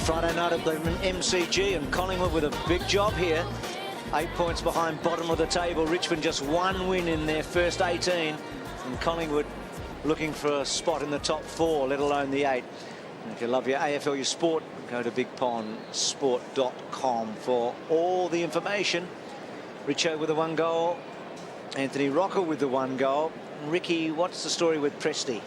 Friday night at the MCG, and Collingwood with a big job here. 8 points behind bottom of the table. Richmond just one win in their first 18. And Collingwood looking for a spot in the top 4, let alone the 8. And if you love your AFL, your sport, go to bigpondsport.com for all the information. Richo with the 1 goal. Anthony Rocker with the 1 goal. Ricky, what's the story with Presty?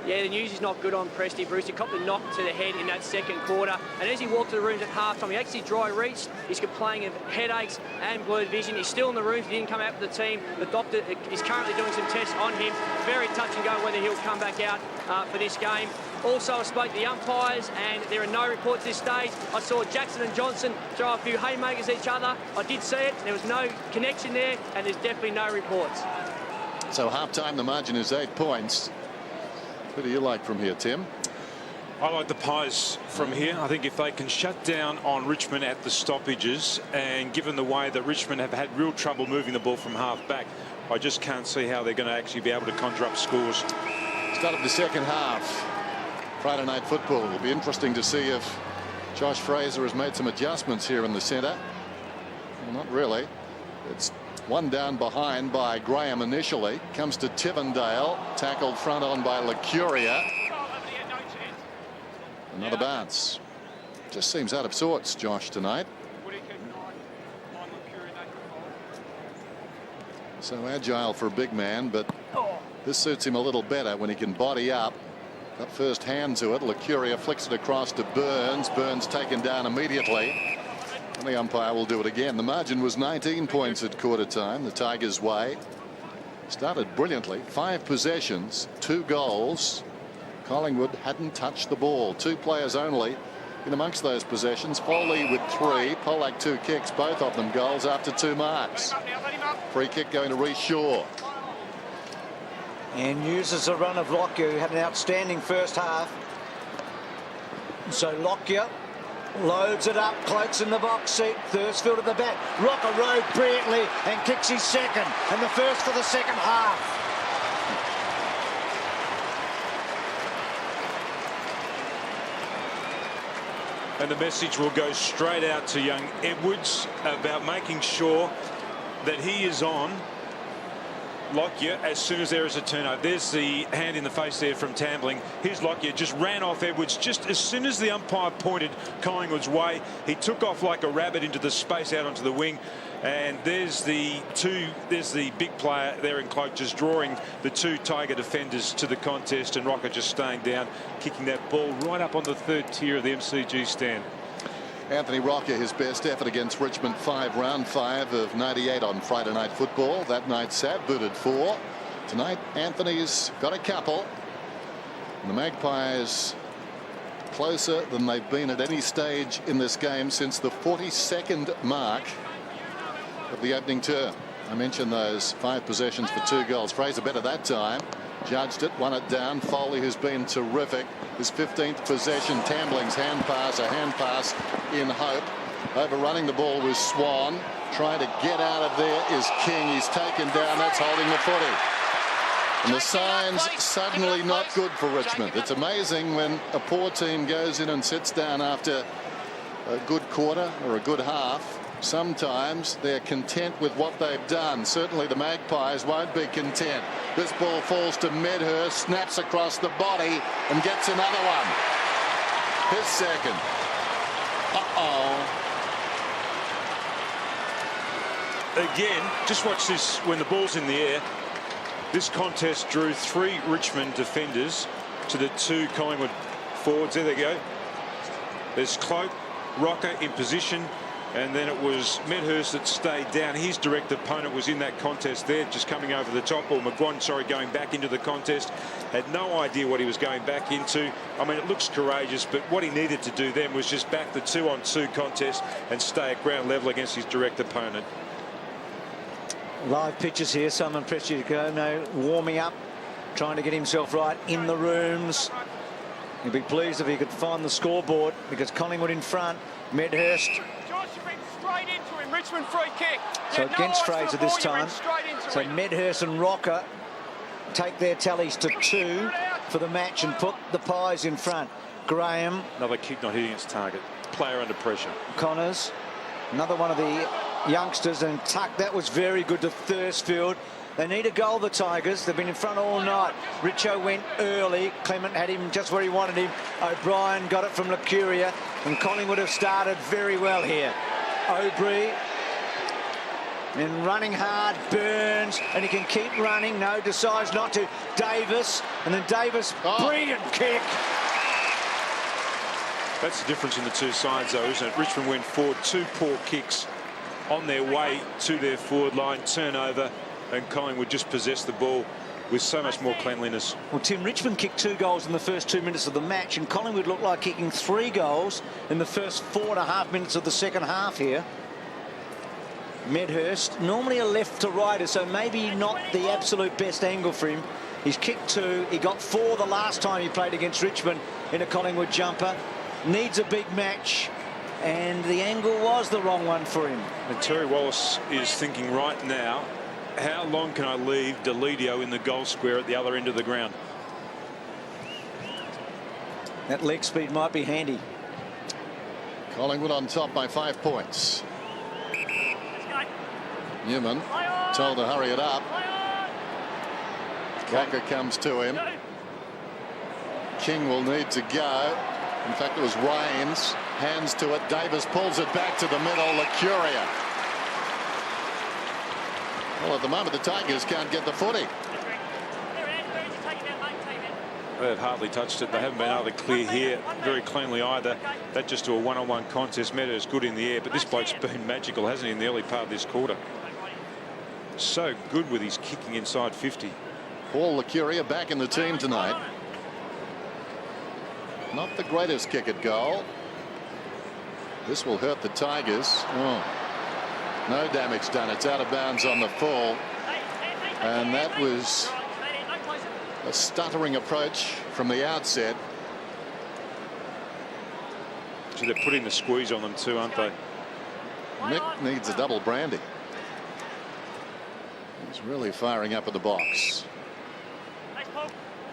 Yeah, the news is not good on Presty, Bruce. He copped a knock to the head in that second quarter, and as he walked to the rooms at halftime, he actually dry reached. He's complaining of headaches and blurred vision. He's still in the rooms. He didn't come out with the team. The doctor is currently doing some tests on him. Very touch and go whether he'll come back out for this game. Also, I spoke to the umpires, and there are no reports at this stage. I saw Jackson and Johnson throw a few haymakers at each other. I did see it. There was no connection there, and there's definitely no reports. So half-time, the margin is 8 points. What do you like from here, Tim? I like the Pies from here. I think if they can shut down on Richmond at the stoppages, and given the way that Richmond have had real trouble moving the ball from half back, I just can't see how they're going to actually be able to conjure up scores. Start of the second half. Friday night football. It'll be interesting to see if Josh Fraser has made some adjustments here in the centre. Well, not really. It's one down behind by Graham initially. Comes to Tivendale. Tackled front on by Licuria. Another bounce. Just seems out of sorts, Josh, tonight. So agile for a big man, but this suits him a little better when he can body up. Got first hand to it. Licuria flicks it across to Burns. Burns taken down immediately. And the umpire will do it again. The margin was 19 points at quarter time. The Tigers' way. Started brilliantly. 5 possessions, 2 goals. Collingwood hadn't touched the ball. 2 players only in amongst those possessions. Foley with 3. Pollack 2 kicks, both of them goals after 2 marks. Free kick going to Reece Shaw. And uses a run of Lockyer, who had an outstanding first half. So Lockyer loads it up, Cloak's in the box seat, Thursfield at the back. Rocker rode brilliantly and kicks his second, and the first for the second half. And the message will go straight out to young Edwards about making sure that he is on Lockyer as soon as there is a turnover. There's the hand in the face there from Tambling. Here's Lockyer, just ran off Edwards just as soon as the umpire pointed Collingwood's way. He took off like a rabbit into the space out onto the wing, and there's the big player there in Cloak just drawing the 2 Tiger defenders to the contest, and Rocker just staying down, kicking that ball right up on the 3rd tier of the MCG stand. Anthony Rocker, his best effort against Richmond, round 5 of 98 on Friday night football. That night Sav booted 4. Tonight Anthony's got a couple. And the Magpies closer than they've been at any stage in this game since the 42nd mark of the opening term. I mentioned those 5 possessions for 2 goals. Fraser better that time. Judged it, won it down. Foley, who's been terrific. His 15th possession. Tambling's hand pass, a hand pass in hope. Overrunning the ball was Swan. Trying to get out of there is King. He's taken down. That's holding the footy. And the signs suddenly not good for Richmond. It's amazing when a poor team goes in and sits down after a good quarter or a good half. Sometimes they're content with what they've done. Certainly the Magpies won't be content. This ball falls to Medhurst, snaps across the body and gets another one. His second. Again, just watch this when the ball's in the air. This contest drew 3 Richmond defenders to the 2 Collingwood forwards. There they go. There's Cloak, Rocker in position. And then it was Medhurst that stayed down. His direct opponent was in that contest there, just coming over the top, or McGuan, sorry, going back into the contest. Had no idea what he was going back into. I mean, it looks courageous, but what he needed to do then was just back the 2-on-2 contest and stay at ground level against his direct opponent. Live pictures here. Simon Prestigiano warming up, trying to get himself right in the rooms. He'd be pleased if he could find the scoreboard, because Collingwood in front. Medhurst. Straight into him. Richmond free kick. So against Fraser this time. So Medhurst and Rocker take their tallies to 2 for the match and put the Pies in front. Graham. Another kick not hitting its target. Player under pressure. Connors. Another one of the youngsters, and Tuck. That was very good to Thursfield. They need a goal, the Tigers. They've been in front all night. Richo went early. Clement had him just where he wanted him. O'Brien got it from Lacuria, and Collingwood have started very well here. Aubrey. And running hard, Burns, and he can keep running. No, decides not to. Davis, and then Davis, brilliant kick. That's the difference in the two sides, though, isn't it? Richmond went forward, 2 poor kicks on their way to their forward line, turnover, and Collingwood just possessed the ball with so much more cleanliness. Well, Tim, Richmond kicked 2 goals in the first 2 minutes of the match, and Collingwood looked like kicking 3 goals in the first 4.5 minutes of the second half here. Medhurst, normally a left to righter, so maybe not the absolute best angle for him. He's kicked 2. He got 4 the last time he played against Richmond in a Collingwood jumper. Needs a big match, and the angle was the wrong one for him. And Terry Wallace is thinking right now, how long can I leave Delidio in the goal square at the other end of the ground? That leg speed might be handy. Collingwood on top by 5 points. Newman told to hurry it up. Walker comes to him. King will need to go. In fact, it was Waynes. Hands to it. Davis pulls it back to the middle. Lacuria. Well, at the moment, the Tigers can't get the footy. They've hardly touched it. They haven't been able to clear here very cleanly either. That just to a one-on-one contest. Meta is good in the air, but this bloke's been magical, hasn't he, in the early part of this quarter? So good with his kicking inside 50. Paul Lacuria back in the team tonight. Not the greatest kick at goal. This will hurt the Tigers. Oh, no damage done. It's out of bounds on the full. And that was a stuttering approach from the outset. So they're putting the squeeze on them too, aren't they? Mick needs a double brandy. He's really firing up at the box.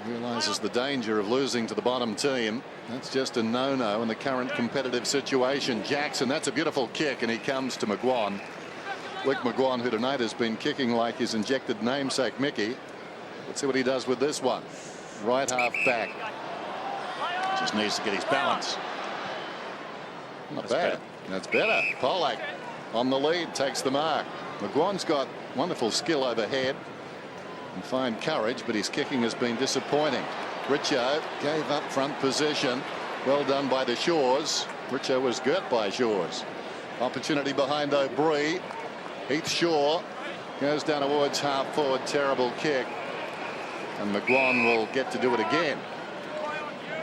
Realizes the danger of losing to the bottom team. That's just a no-no in the current competitive situation. Jackson, that's a beautiful kick, and he comes to McGuan. Lick McGuan, who tonight has been kicking like his injected namesake Mickey. Let's see what he does with this one. Right half back. Just needs to get his balance. Not bad. That's better. Polak on the lead, takes the mark. McGuan's got wonderful skill overhead and fine courage, but his kicking has been disappointing. Richo gave up front position. Well done by the Shores. Richo was girt by Shores. Opportunity behind O'Brien. Heath Shaw goes down towards half forward. Terrible kick, and McGuan will get to do it again.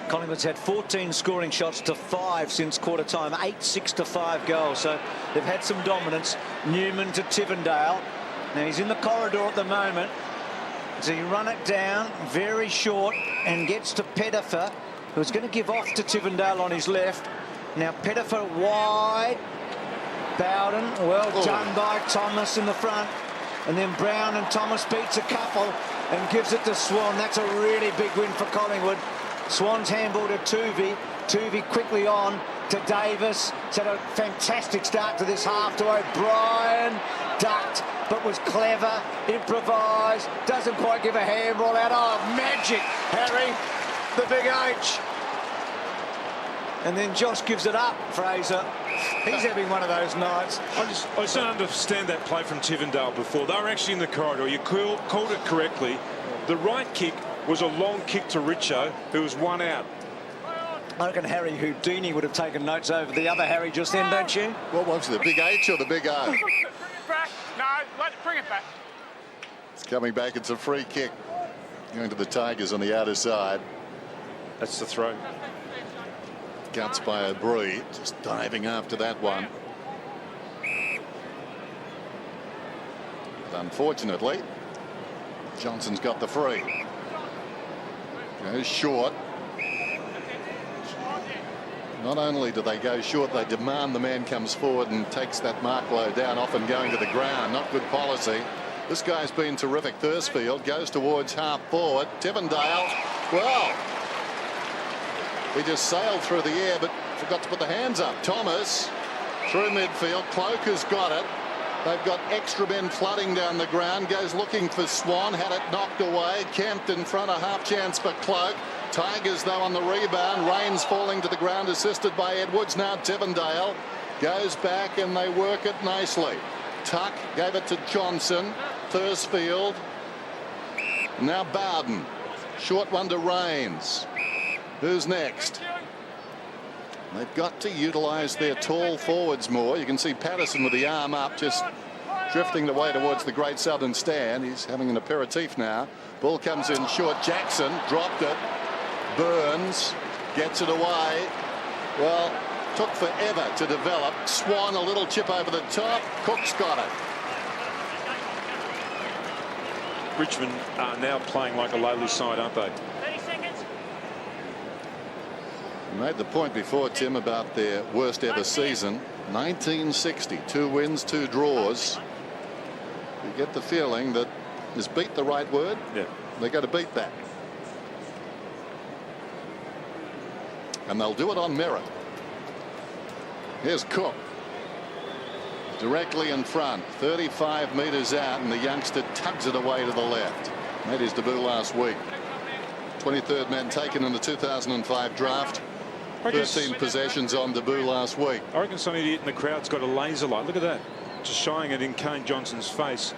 Collingwood's had 14 scoring shots to 5 since quarter time. 8 6-5 goals, so they've had some dominance. Newman to Tivendale. Now he's in the corridor at the moment. So you run it down very short and gets to Pettifer, who's going to give off to Tivendale on his left. Now Pettifer wide. Bowden, well done by Thomas in the front. And then Brown and Thomas beats a couple and gives it to Swan. That's a really big win for Collingwood. Swan's handball to Tuvey. Tuvey quickly on to Davis. It's had a fantastic start to this half to O'Brien. Ducked, but was clever. Improvised. Doesn't quite give a handball out. Oh, magic, Harry. The big H. And then Josh gives it up, Fraser. He's having one of those nights. I just don't understand that play from Tivendale before. They were actually in the corridor. You called it correctly. The right kick was a long kick to Richo, who was one out. I reckon Harry Houdini would have taken notes over the other Harry just then, don't you? What was it, the big H or the big O? Bring it back. No, bring it back. It's coming back. It's a free kick going to the Tigers on the outer side. That's the throw. Guts by O'Brien, just diving after that one. But unfortunately, Johnson's got the free. Goes short. Not only do they go short, they demand the man comes forward and takes that mark low down, often going to the ground. Not good policy. This guy's been terrific. Thursfield goes towards half forward. Tivendale, well, he just sailed through the air but forgot to put the hands up. Thomas through midfield. Cloak has got it. They've got extra men flooding down the ground. Goes looking for Swan. Had it knocked away. Kempt in front, a half chance for Cloak. Tigers though on the rebound. Rains falling to the ground, assisted by Edwards. Now Tivendale goes back and they work it nicely. Tuck gave it to Johnson. Thursfield. Now Bowden. Short one to Rains. Who's next? They've got to utilise their tall forwards more. You can see Patterson with the arm up, just drifting the way towards the Great Southern Stand. He's having an aperitif now. Ball comes in short. Jackson dropped it. Burns gets it away. Well, took forever to develop. Swan a little chip over the top. Cook's got it. Richmond are now playing like a lowly side, aren't they? 30 seconds. I made the point before, Tim, about their worst ever season. 1960, 2 wins, 2 draws. You get the feeling that, is beat the right word? Yeah. They're going to beat that. And they'll do it on merit. Here's Cook. Directly in front, 35 metres out, and the youngster tugs it away to the left. Made his debut last week. 23rd man taken in the 2005 draft. 13 possessions on debut last week. I reckon some idiot in the crowd's got a laser light. Look at that. Just shining it in Kane Johnson's face.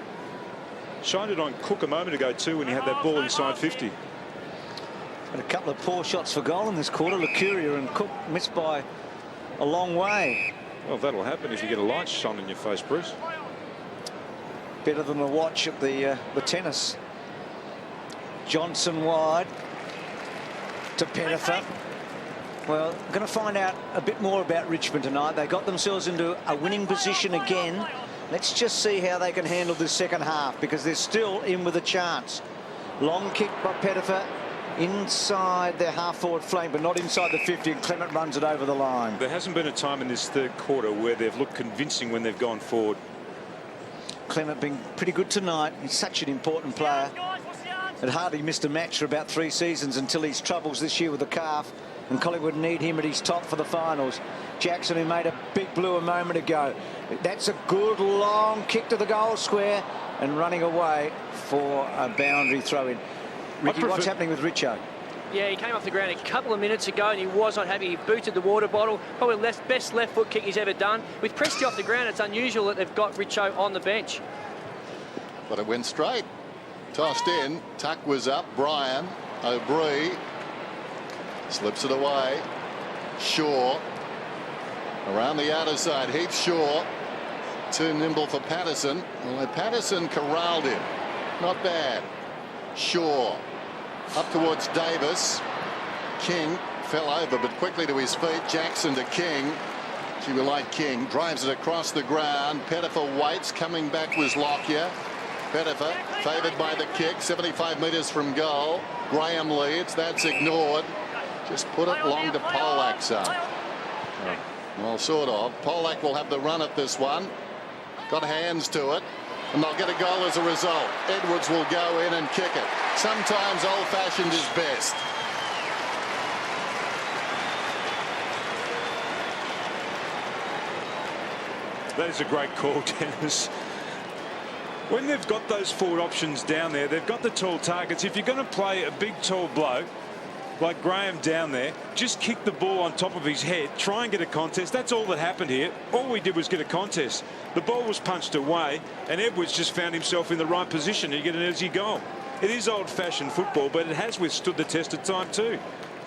Shined it on Cook a moment ago too when he had that ball inside 50. Had a couple of poor shots for goal in this quarter. Lucuria and Cook missed by a long way. Well, that'll happen if you get a light shone in your face, Bruce. Better than a watch at the tennis. Johnson wide to Pettifer. Well, going to find out a bit more about Richmond tonight. They got themselves into a winning position again. Let's just see how they can handle this second half, because they're still in with a chance. Long kick by Pettifer inside their half-forward flank, but not inside the 50, and Clement runs it over the line. There hasn't been a time in this third quarter where they've looked convincing when they've gone forward. Clement been pretty good tonight. He's such an important player. Had hardly missed a match for about 3 seasons until his troubles this year with the calf, and Collingwood need him at his top for the finals. Jackson, who made a big blue a moment ago. That's a good long kick to the goal square, and running away for a boundary throw-in. Ricky, what's happening with Richo? Yeah, he came off the ground a couple of minutes ago and he was not happy. He booted the water bottle. Probably the best left foot kick he's ever done. With Presti off the ground, it's unusual that they've got Richo on the bench. But it went straight. Tossed in. Tuck was up. Bryan. O'Brien slips it away. Shaw around the outer side. Heath Shaw. Too nimble for Patterson. Well, Patterson corralled him. Not bad. Shaw up towards Davis. King fell over, but quickly to his feet. Jackson to King. Gee, we like King. Drives it across the ground. Pettifer waits. Coming back was Lockyer. Pettifer favoured by the kick. 75 metres from goal. Graham leads. That's ignored. Just put it long to Polak's up. Well, sort of. Polak will have the run at this one. Got hands to it. And they'll get a goal as a result. Edwards will go in and kick it. Sometimes old-fashioned is best. That is a great call, Dennis. When they've got those forward options down there, they've got the tall targets. If you're going to play a big, tall bloke like Graham down there, just kick the ball on top of his head, try and get a contest. That's all that happened here. All we did was get a contest. The ball was punched away, and Edwards just found himself in the right position to get an easy goal. It is old-fashioned football, but it has withstood the test of time too.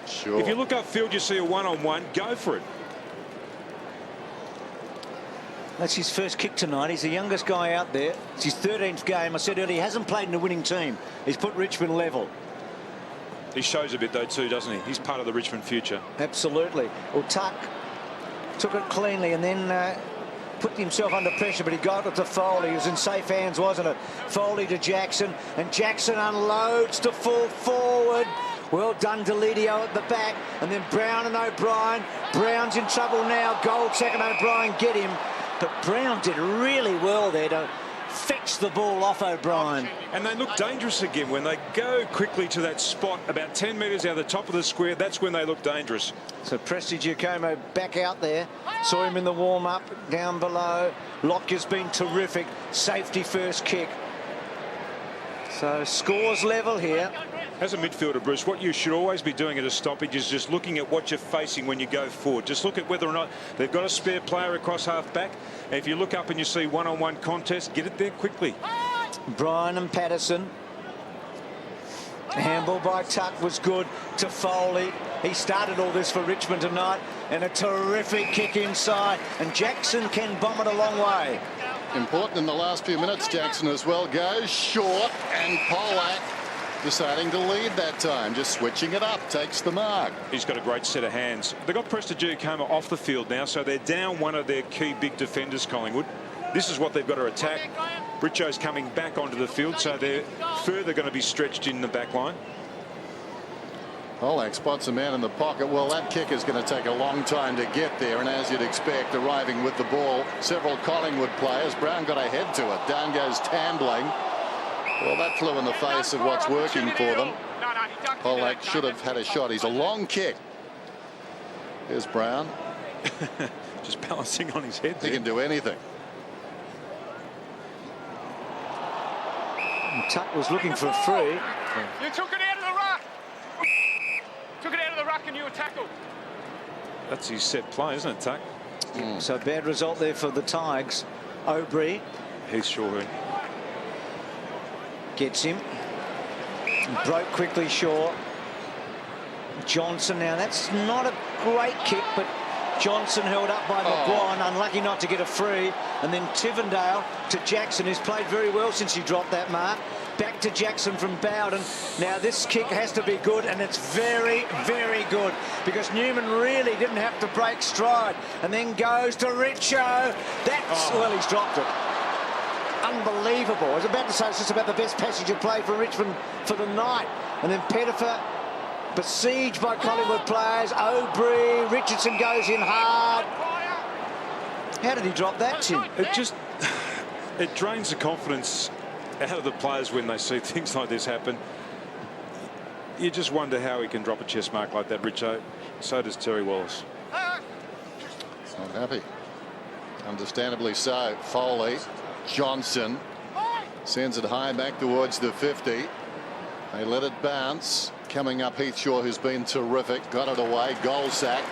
Sure. If you look upfield, you see a one-on-one, go for it. That's his first kick tonight. He's the youngest guy out there. It's his 13th game. I said earlier, he hasn't played in a winning team. He's put Richmond level. He shows a bit though too, doesn't he? He's part of the Richmond future. Absolutely. Well, Tuck took it cleanly and then put himself under pressure, but he got it to Foley. He was in safe hands, wasn't it? Foley to Jackson, and Jackson unloads to full forward. Well done, Delidio at the back, and then Brown and O'Brien. Brown's in trouble now. Gold second, O'Brien get him. But Brown did really well there to fetched the ball off O'Brien. And they look dangerous again when they go quickly to that spot about 10 metres out the top of the square. That's when they look dangerous. So Presti Giacomo back out there. Saw him in the warm-up down below. Lockyer's been terrific. Safety first kick. So scores level here. As a midfielder, Bruce, what you should always be doing at a stoppage is just looking at what you're facing when you go forward. Just look at whether or not they've got a spare player across half-back. And if you look up and you see one-on-one contest, get it there quickly. Bryan and Patterson. Handball by Tuck was good to Foley. He started all this for Richmond tonight, and a terrific kick inside. And Jackson can bomb it a long way. Important in the last few minutes. Jackson as well goes short, and Polak deciding to lead that time, just switching it up, takes the mark. He's got a great set of hands. They've got Presti Giacomo off the field now, so they're down one of their key big defenders, Collingwood. This is what they've got to attack. Richo's coming back onto the field, so they're further going to be stretched in the back line. Polak spots a man in the pocket. Well, that kick is going to take a long time to get there, and as you'd expect, arriving with the ball, several Collingwood players. Brown got ahead to it. Down goes Tambling. Well, that flew in the face of what's working for them. Polak should have had a shot. He's a long kick. Here's Brown. Just balancing on his head there. He can do anything. And Tuck was looking for a free. You took it out of the ruck. Took it out of the ruck and you were tackled. That's his set play, isn't it, Tuck? So bad result there for the Tigers. Aubrey He's sure. gets him. Broke quickly Shaw. Johnson, now that's not a great kick, but Johnson held up by McGuire, unlucky not to get a free. And then Tivendale to Jackson, who's played very well since he dropped that mark. Back to Jackson from Bowden. Now this kick has to be good, and it's very, very good, because Newman really didn't have to break stride. And then goes to Richo. That's, well, he's dropped it. Unbelievable. I was about to say it's just about the best passage of play for Richmond for the night. And then Pettifer besieged by Collingwood players. Aubrey, Richardson goes in hard. How did he drop that, Tim? It drains the confidence out of the players when they see things like this happen. You just wonder how he can drop a chest mark like that, Richo. So does Terry Wallace. He's not happy. Understandably so. Foley, Johnson sends it high back towards the 50. They let it bounce. Coming up, Heathshaw, who's been terrific, got it away. Goal sack.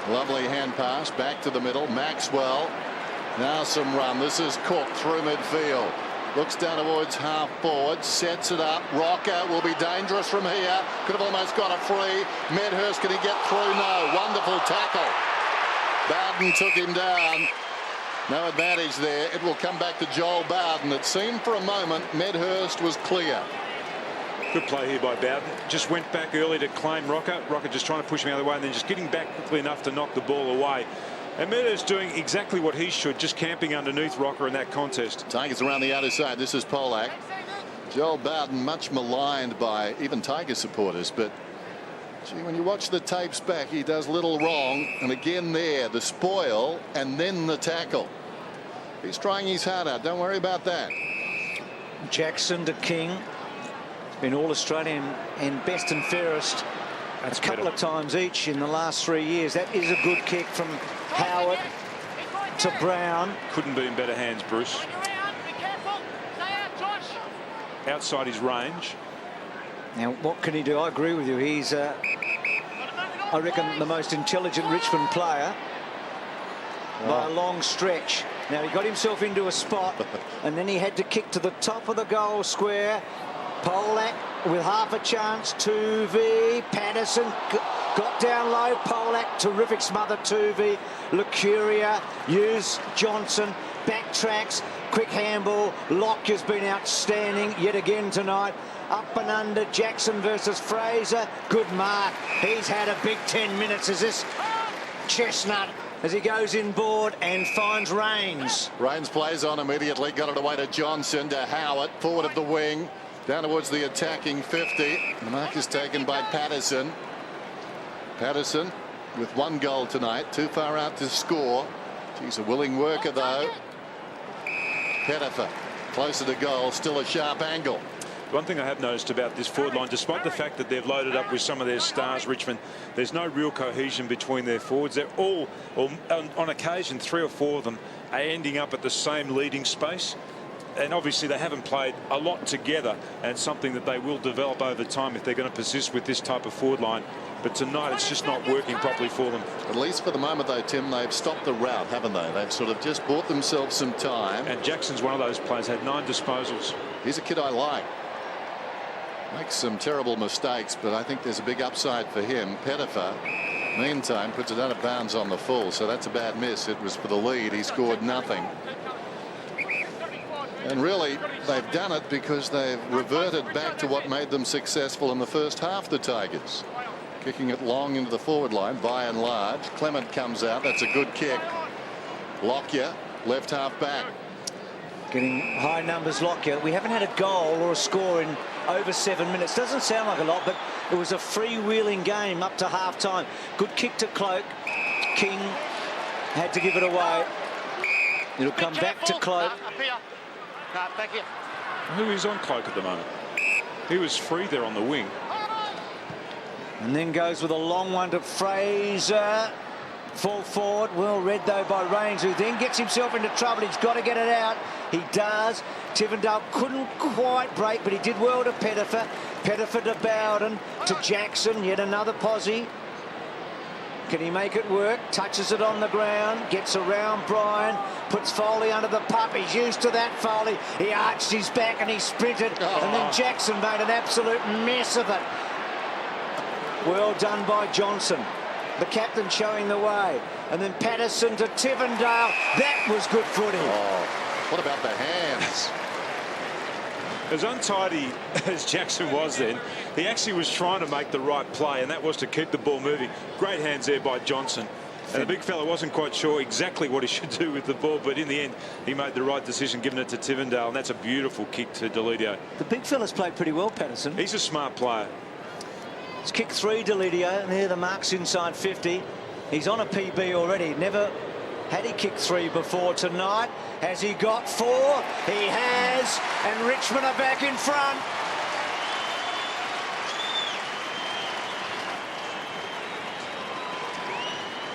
Lovely hand pass back to the middle. Maxwell. Now some run. This is Cook through midfield. Looks down towards half forward. Sets it up. Rocker will be dangerous from here. Could have almost got a free. Medhurst, can he get through? No. Wonderful tackle. Bowden took him down. No advantage there. It will come back to Joel Bowden. It seemed for a moment Medhurst was clear. Good play here by Bowden. Just went back early to claim Rocker. Rocker just trying to push him out of the way and then just getting back quickly enough to knock the ball away. And Medhurst doing exactly what he should, just camping underneath Rocker in that contest. Tigers around the outer side. This is Polak. Joel Bowden much maligned by even Tiger supporters, but gee, when you watch the tapes back, he does little wrong. And again there, the spoil and then the tackle. He's trying his heart out. Don't worry about that. Jackson to King. Been All-Australian and best and fairest a couple of times each in the last 3 years. That is a good kick from Howard to Brown. Couldn't be in better hands, Bruce. Outside his range. Now, what can he do? I agree with you. He's, I reckon, the most intelligent Richmond player by a long stretch. Now, he got himself into a spot, and then he had to kick to the top of the goal square. Polak with half a chance. 2v. Patterson got down low. Polak, terrific smother. 2v. Lucuria, use Johnson, backtracks, quick handball. Lockyer's been outstanding yet again tonight. Up and under. Jackson versus Fraser. Good mark. He's had a big 10 minutes as this chestnut, as he goes inboard and finds Rains. Rains plays on immediately. Got it away to Johnson, to Howard, forward of the wing. Down towards the attacking 50. The mark is taken by Patterson. Patterson with 1 goal tonight. Too far out to score. He's a willing worker, though. Pettifer Closer to goal, still a sharp angle. One thing I have noticed about this forward line, despite the fact that they've loaded up with some of their stars, Richmond, there's no real cohesion between their forwards. They're all, or on occasion, 3 or 4 of them are ending up at the same leading space. And obviously they haven't played a lot together, and something that they will develop over time if they're going to persist with this type of forward line. But tonight it's just not working properly for them. At least for the moment, though, Tim, they've stopped the rout, haven't they? They've sort of just bought themselves some time. And Jackson's one of those players, had 9 disposals. He's a kid I like. Makes some terrible mistakes, but I think there's a big upside for him. Pettifer, meantime, puts it out of bounds on the full, so that's a bad miss. It was for the lead. He scored nothing. And really, they've done it because they've reverted back to what made them successful in the first half, the Tigers. Kicking it long into the forward line, by and large. Clement comes out. That's a good kick. Lockyer, left half back. Getting high numbers, Lockyer. We haven't had a goal or a score in over 7 minutes. Doesn't sound like a lot, but it was a freewheeling game up to half-time. Good kick to Cloak. King had to give it away. It'll come back to Cloak. Thank you. Who is on Cloak at the moment? He was free there on the wing. And then goes with a long one to Fraser. Fall forward, well read though by Rains, who then gets himself into trouble. He's got to get it out. He does. Tivendale couldn't quite break, but he did well to Pettifer. Pettifer to Bowden, to Jackson, yet another posse. Can he make it work? Touches it on the ground, gets around Bryan, puts Foley under the pup. He's used to that, Foley. He arched his back and he sprinted, and then Jackson made an absolute mess of it. Well done by Johnson. The captain showing the way, and then Patterson to Tivendale. That was good footy. Oh, what about the hands? As untidy as Jackson was then, he actually was trying to make the right play, and that was to keep the ball moving. Great hands there by Johnson. And the big fella wasn't quite sure exactly what he should do with the ball, but in the end he made the right decision, giving it to Tivendale, and that's a beautiful kick to Delidio. The big fella's played pretty well, Patterson. He's a smart player. It's kick 3, Delidio, and here the mark's inside 50. He's on a PB already. Never had he kicked 3 before tonight. Has he got 4? He has, and Richmond are back in front.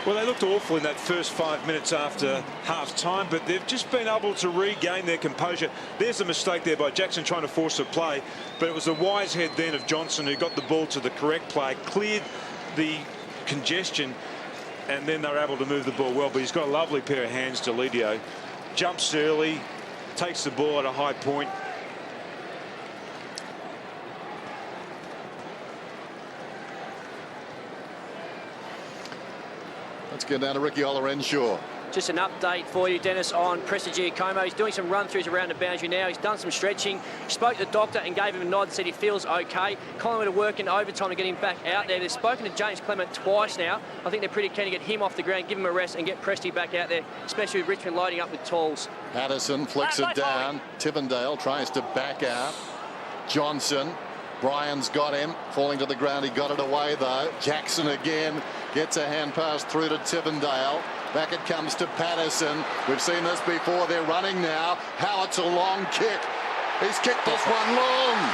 Well, they looked awful in that first 5 minutes after half-time, but they've just been able to regain their composure. There's a mistake there by Jackson trying to force a play, but it was a wise head then of Johnson who got the ball to the correct play, cleared the congestion, and then they were able to move the ball well. But he's got a lovely pair of hands, Delidio. Jumps early, takes the ball at a high point. Let's get down to Ricky Olorenshaw. Just an update for you, Dennis, on Prestigiacomo. He's doing some run-throughs around the boundary now. He's done some stretching. Spoke to the doctor and gave him a nod and said he feels okay. Collingwood are working overtime to get him back out there. They've spoken to James Clement twice now. I think they're pretty keen to get him off the ground, give him a rest and get Presti back out there, especially with Richmond loading up with tools. Patterson flicks it down. Tivendale tries to back out. Johnson. Bryan's got him. Falling to the ground. He got it away, though. Jackson again gets a hand pass through to Tivendale. Back it comes to Patterson. We've seen this before. They're running now. Howitt's a long kick. He's kicked this one long.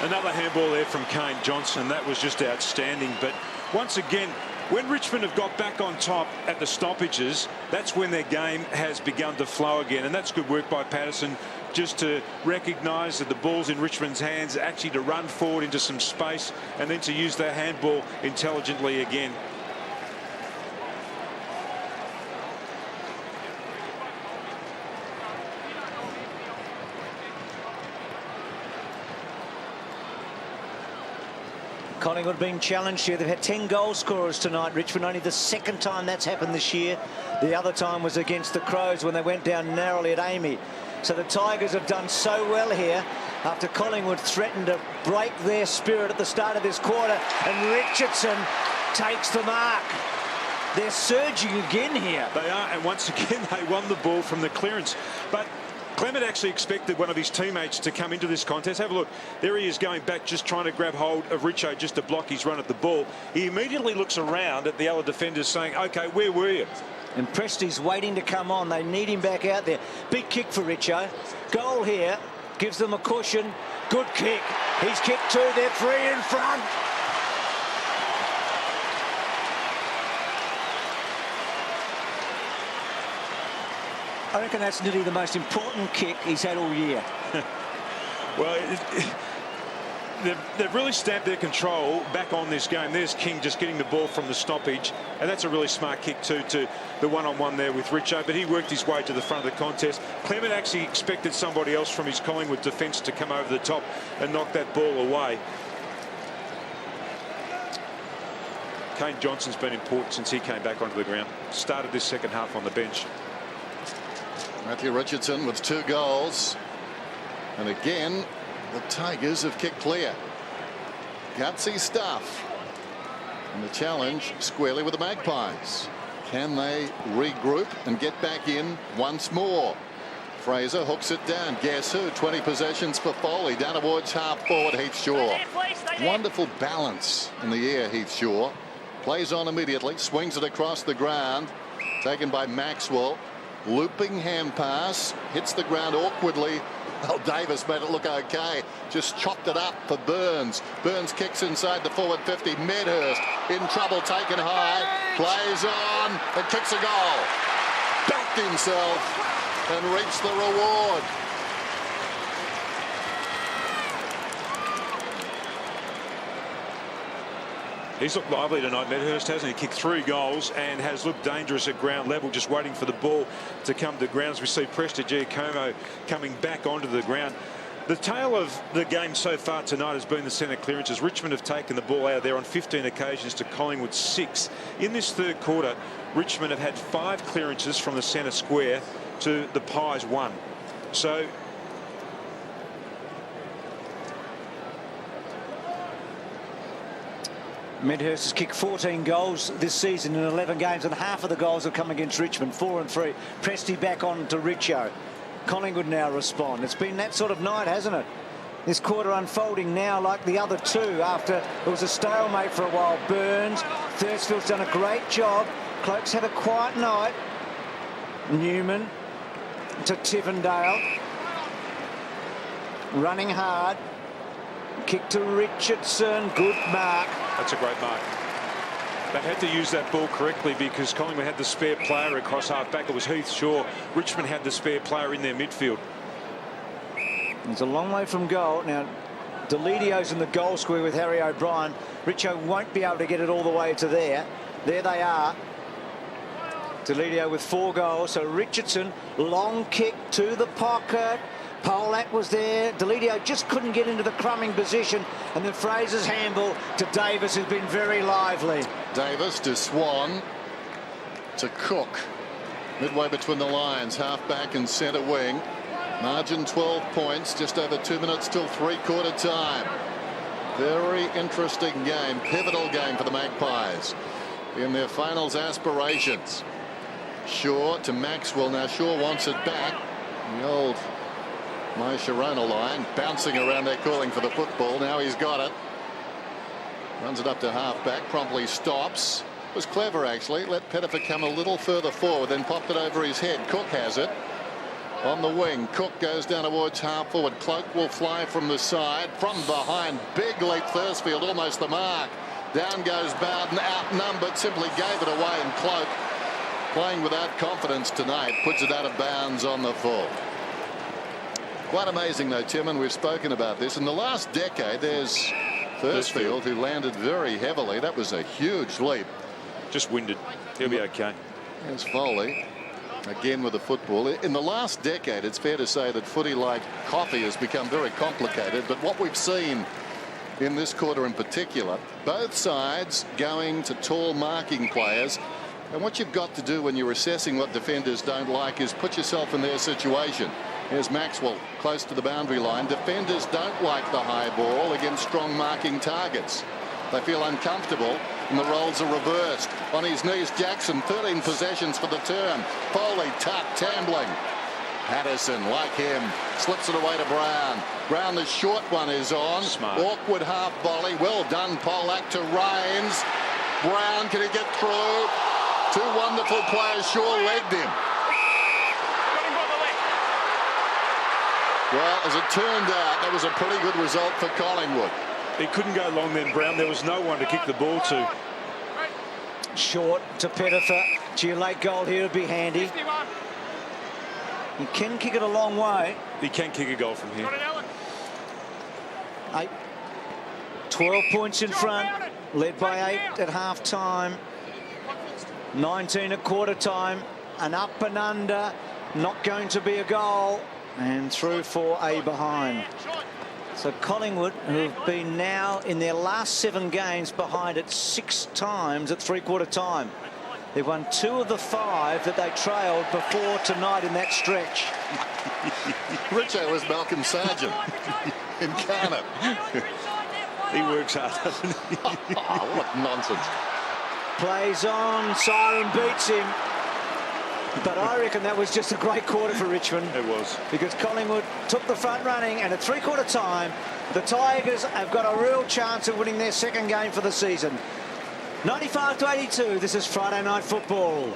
Another handball there from Kane Johnson. That was just outstanding. But once again, when Richmond have got back on top at the stoppages, that's when their game has begun to flow again. And that's good work by Patterson, just to recognise that the ball's in Richmond's hands, actually to run forward into some space and then to use their handball intelligently again. Collingwood being challenged here. They've had 10 goal scorers tonight, Richmond. Only the second time that's happened this year. The other time was against the Crows when they went down narrowly at Amy. So the Tigers have done so well here after Collingwood threatened to break their spirit at the start of this quarter. And Richardson takes the mark. They're surging again here. They are, and once again they won the ball from the clearance. But Clement actually expected one of his teammates to come into this contest. Have a look. There he is going back, just trying to grab hold of Richo just to block his run at the ball. He immediately looks around at the other defenders saying, OK, where were you? And Presti's waiting to come on. They need him back out there. Big kick for Richo. Goal here. Gives them a cushion. Good kick. He's kicked two. They're three in front. I reckon that's nearly the most important kick he's had all year. Well, they've really stamped their control back on this game. There's King just getting the ball from the stoppage, and that's a really smart kick too, to the one-on-one there with Richo, but he worked his way to the front of the contest. Clement actually expected somebody else from his Collingwood defence to come over the top and knock that ball away. Kane Johnson's been important since he came back onto the ground. Started this second half on the bench. Matthew Richardson with 2 goals. And again, the Tigers have kicked clear. Gutsy stuff. And the challenge squarely with the Magpies. Can they regroup and get back in once more? Fraser hooks it down. Guess who? 20 possessions for Foley. Down towards half forward, Heath Shaw. Wonderful balance in the air, Heath Shaw. Plays on immediately. Swings it across the ground. Taken by Maxwell. Looping hand pass. Hits the ground awkwardly. Well, Davis made it look okay. Just chopped it up for Burns. Burns kicks inside the forward 50. Medhurst in trouble, taken high. Plays on and kicks a goal. Backed himself and reached the reward. He's looked lively tonight, Medhurst, hasn't he? Kicked 3 goals and has looked dangerous at ground level, just waiting for the ball to come to ground. As we see Prestigiacomo coming back onto the ground. The tale of the game so far tonight has been the centre clearances. Richmond have taken the ball out of there on 15 occasions to Collingwood 6. In this third quarter, Richmond have had 5 clearances from the centre square to the Pies 1. So Medhurst has kicked 14 goals this season in 11 games, and half of the goals have come against Richmond, 4 and 3. Presti back on to Richo. Collingwood now respond. It's been that sort of night, hasn't it? This quarter unfolding now like the other two after it was a stalemate for a while. Burns, Thursfield's done a great job. Cloak's had a quiet night. Newman to Tivendale. Running hard. Kick to Richardson. Good mark. that's a great mark. They had to use that ball correctly because Collingwood had the spare player across half back. It was Heath Shaw. Richmond had the spare player in their midfield. It's a long way from goal. Now, Delidio's in the goal square with Harry O'Brien. Richo won't be able to get it all the way to there. There they are. Delidio with 4 goals. So Richardson, long kick to the pocket. Polak was there. Delidio just couldn't get into the crumbing position. And then Fraser's handball to Davis, who's been very lively. Davis to Swan to Cook. Midway between the lines, half back and centre wing. Margin 12 points, just over 2 minutes till three-quarter time. Very interesting game, pivotal game for the Magpies in their finals aspirations. Shaw to Maxwell. Now Shaw wants it back. The old My Sharona line, bouncing around there calling for the football. Now he's got it. Runs it up to half back, promptly stops. It was clever actually. Let Pettifer come a little further forward, then popped it over his head. Cook has it. On the wing, Cook goes down towards half forward. Cloak will fly from the side. From behind, big leap Thursfield, almost the mark. Down goes Bowden, outnumbered, simply gave it away, and Cloak, playing without confidence tonight, puts it out of bounds on the full. Quite amazing though, Tim, and we've spoken about this. In the last decade, there's Thursfield, who landed very heavily. That was a huge leap. Just winded. He'll be okay. There's Foley. Again with the football. In the last decade, it's fair to say that footy, like coffee, has become very complicated. But what we've seen in this quarter in particular, both sides going to tall marking players. And what you've got to do when you're assessing what defenders don't like is put yourself in their situation. Here's Maxwell close to the boundary line. Defenders don't like the high ball against strong marking targets. They feel uncomfortable, and the roles are reversed. On his knees, Jackson, 13 possessions for the term. Foley tucked, Tambling. Patterson, like him, slips it away to Brown. Brown, the short one is on. Smart. Awkward half volley. Well done, Polak to Rains. Brown, can he get through? Two wonderful players, Shaw legged him. Well, as it turned out, that was a pretty good result for Collingwood. He couldn't go long then, Brown. There was no one to kick the ball to. Short to Pettifer. Gee, a late goal here would be handy. He can kick it a long way. He can kick a goal from here. 12 points in front, led by 8 at half time. 19 at quarter time. An up and under, not going to be a goal. And through for a behind. So Collingwood, who have been now in their last 7 games behind it 6 times at three-quarter time. They've won 2 of the 5 that they trailed before tonight in that stretch. Richo was Malcolm Sargent in Canada. He works hard, doesn't he? Oh, what nonsense. Plays on, Siren beats him. But I reckon that was just a great quarter for Richmond. It was. Because Collingwood took the front running, and at three-quarter time, the Tigers have got a real chance of winning their second game for the season. 95-82, this is Friday Night Football.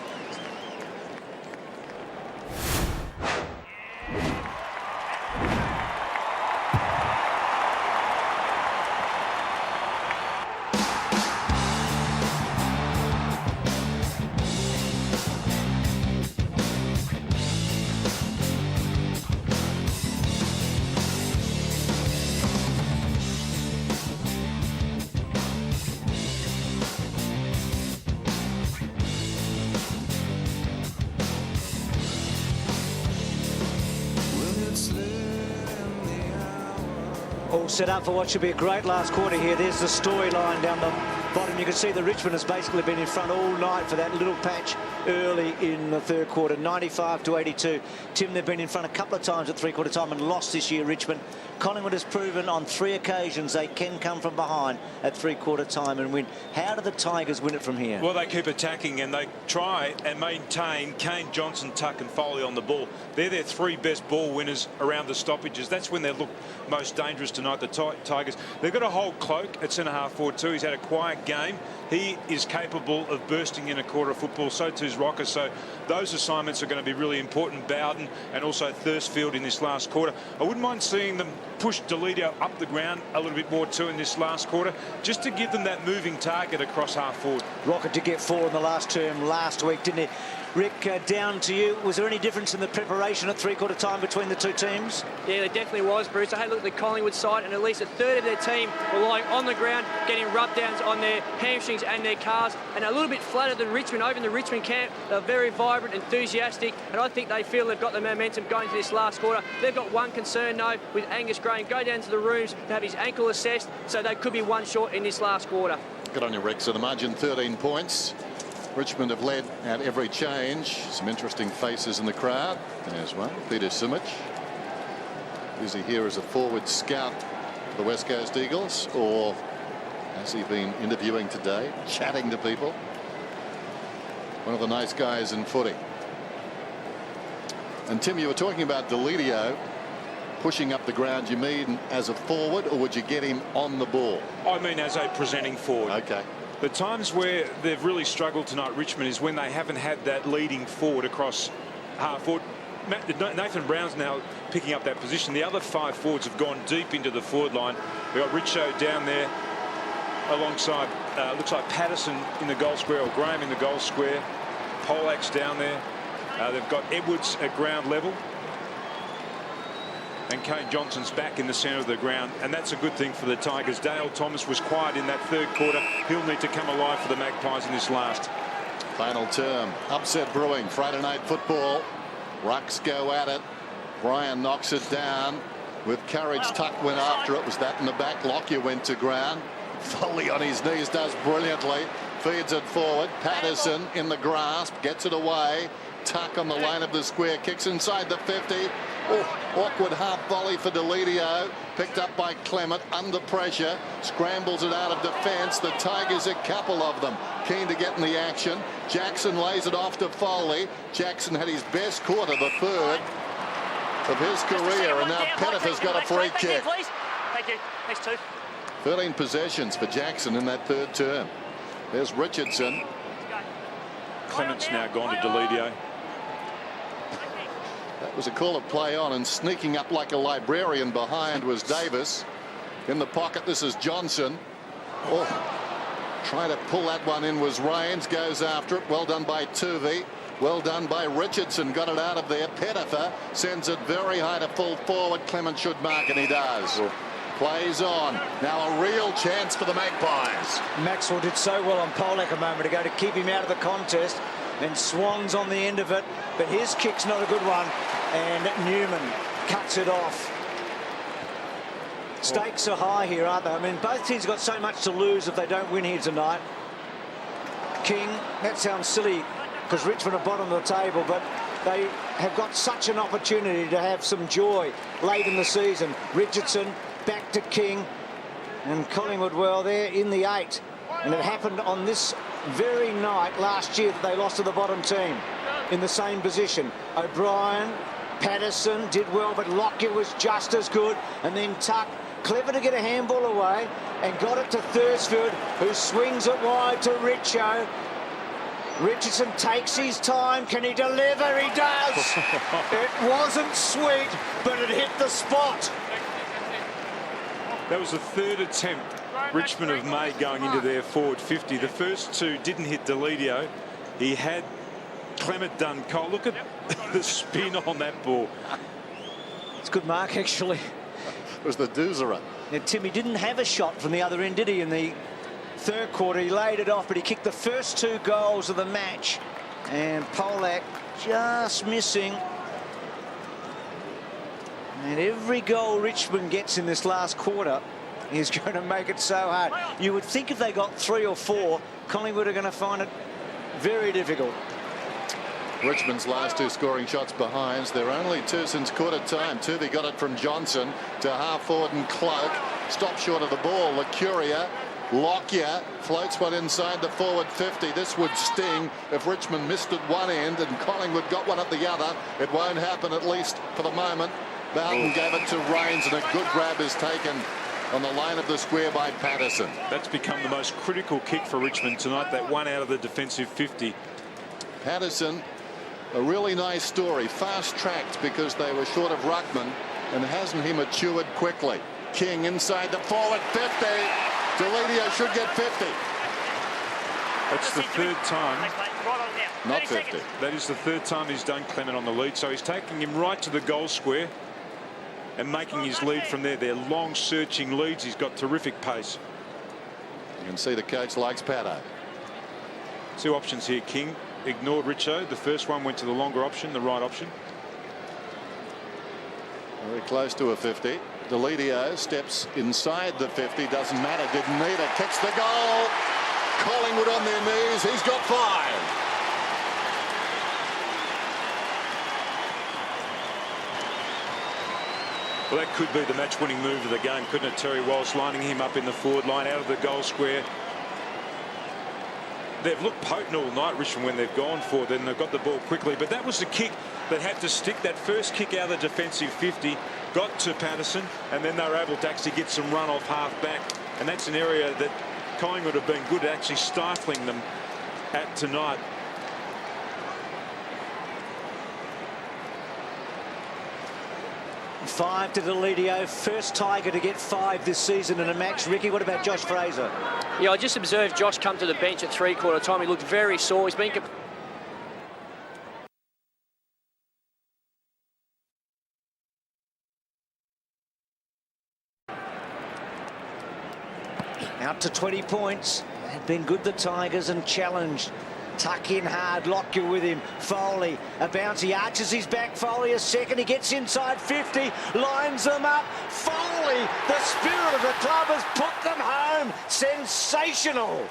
All set up for what should be a great last quarter here. There's the storyline down the bottom. You can see that Richmond has basically been in front all night for that little patch early in the third quarter. 95-82. Tim, they've been in front a couple of times at three-quarter time and lost this year, Richmond. Collingwood has proven on 3 occasions they can come from behind at three-quarter time and win. How do the Tigers win it from here? Well, they keep attacking and they try and maintain Kane, Johnson, Tuck and Foley on the ball. They're their 3 best ball winners around the stoppages. That's when they look most dangerous tonight, the Tigers. They've got a hold Cloak at centre-half forward too. He's had a quiet game. He is capable of bursting in a quarter of football. So too is Rocker. So those assignments are going to be really important. Bowden and also Thirstfield in this last quarter. I wouldn't mind seeing them push Deledio up the ground a little bit more too in this last quarter, just to give them that moving target across half forward. Rocket did get 4 in the last term last week, didn't he? Rick, down to you. Was there any difference in the preparation at three-quarter time between the two teams? Yeah, there definitely was, Bruce. I had a look at the Collingwood side, and at least a third of their team were lying on the ground, getting rub-downs on their hamstrings and their calves, and a little bit flatter than Richmond. Over in the Richmond camp, they're very vibrant, enthusiastic, and I think they feel they've got the momentum going to this last quarter. They've got one concern, though, with Angus Graham. Go down to the rooms to have his ankle assessed, so they could be 1 short in this last quarter. Good on you, Rick. So the margin 13 points. Richmond have led at every change. Some interesting faces in the crowd. There's one, Peter Simic. Is he here as a forward scout for the West Coast Eagles, or has he been interviewing today, chatting to people? One of the nice guys in footy. And Tim, you were talking about Deledio pushing up the ground. You mean as a forward, or would you get him on the ball? I mean as a presenting forward. Okay. The times where they've really struggled tonight, Richmond, is when they haven't had that leading forward across half forward. Nathan Brown's now picking up that position. The other 5 forwards have gone deep into the forward line. We've got Richo down there alongside, looks like Patterson in the goal square, or Graham in the goal square. Polak's down there. They've got Edwards at ground level. And Kane Johnson's back in the centre of the ground, and that's a good thing for the Tigers. Dale Thomas was quiet in that third quarter. He'll need to come alive for the Magpies in this last. Final term. Upset brewing. Friday Night Football. Rucks go at it. Brian knocks it down with courage. Tuck went after it. Was that in the back? Lockyer went to ground. Foley on his knees does brilliantly. Feeds it forward. Patterson in the grasp. Gets it away. Tuck on the line of the square. Kicks inside the 50. Oh, awkward half volley for Deledio. Picked up by Clement under pressure. Scrambles it out of defence. The Tigers, a couple of them, keen to get in the action. Jackson lays it off to Foley. Jackson had his best quarter, the third. of his career, and now Pettifer's got a free kick. Thank you. Thanks, two. 13 possessions for Jackson in that third term. There's Richardson. Clement's now gone to Deledio. That was a call of play on, and sneaking up like a librarian behind was Davis. In the pocket, this is Johnson. Oh, trying to pull that one in was Rains. Goes after it. Well done by Tuvey. Well done by Richardson. Got it out of there. Pettifer sends it very high to full forward. Clement should mark, and he does. Plays on. Now a real chance for the Magpies. Maxwell did so well on Polak a moment ago to keep him out of the contest. Then Swan's on the end of it, but his kick's not a good one, and Newman cuts it off. Stakes are high here, aren't they? I mean, both teams got so much to lose if they don't win here tonight. King, that sounds silly because Richmond are bottom of the table, but they have got such an opportunity to have some joy late in the season. Richardson back to King, and Collingwood, well, they're in the 8, and it happened on this very night last year that they lost to the bottom team in the same position. O'Brien, Patterson did well, but Lockyer was just as good, and then Tuck clever to get a handball away and got it to Thursfield, who swings it wide to Richo. Richardson takes his time. Can he deliver? He does. It wasn't sweet, but it hit the spot. That was the third attempt Richmond have made going into their forward 50. The first two didn't hit Deledio. He had Clement done cold. Look at the spin on that ball. It's a good mark, actually. It was the doozerer. Now, Timmy didn't have a shot from the other end, did he, in the third quarter? He laid it off, but he kicked the first 2 goals of the match. And Polak just missing. And every goal Richmond gets in this last quarter is going to make it so hard. You would think if they got 3 or 4, Collingwood are going to find it very difficult. Richmond's last 2 scoring shots behinds. They're only 2 since quarter time. Tuvey got it from Johnson to half forward and Cloak. Stop short of the ball. Lucuria. Lockyer floats one inside the forward 50. This would sting if Richmond missed at one end and Collingwood got one at the other. It won't happen, at least for the moment. Bowden gave it to Rains, and a good grab is taken on the line of the square by Patterson. That's become the most critical kick for Richmond tonight, that one out of the defensive 50. Patterson, a really nice story. Fast-tracked because they were short of ruckman, and hasn't he matured quickly? King inside the forward 50. Deledio should get 50. That's the third time. Not 50. That is the third time he's done Clement on the lead, so he's taking him right to the goal square and making his lead from there. They're long searching leads. He's got terrific pace. You can see the coach likes Pato. 2 options here. King ignored Richo. The first one went to the longer option, the right option. Very close to a 50. Deledio steps inside the 50. Doesn't matter. Didn't need it. Kicks the goal. Collingwood on their knees. He's got 5. Well, that could be the match-winning move of the game, couldn't it? Terry Walsh lining him up in the forward line out of the goal square. They've looked potent all night, Richmond, when they've gone for it. Then they've got the ball quickly. But that was the kick that had to stick. That first kick out of the defensive 50 got to Patterson, and then they were able to actually get some run off half back. And that's an area that Collingwood have been good at actually stifling them at tonight. Five to Deledio, first Tiger to get 5 this season in a match. Ricky, what about Josh Fraser? Yeah, I just observed Josh come to the bench at 3/4 time. He looked very sore. He's been out to 20 points. They've been good, the Tigers, and challenged. Tuck in hard, Lockyer with him. Foley, a bounce, he arches his back. Foley a second, he gets inside 50, lines them up. Foley, the spirit of the club, has put them home. Sensational.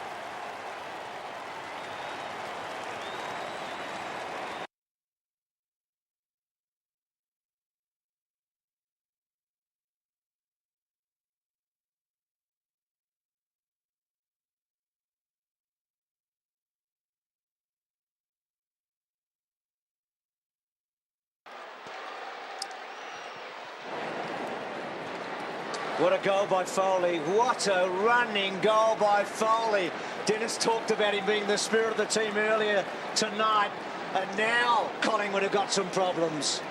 What a goal by Foley. What a running goal by Foley. Dennis talked about him being the spirit of the team earlier tonight. And now Collingwood have got some problems.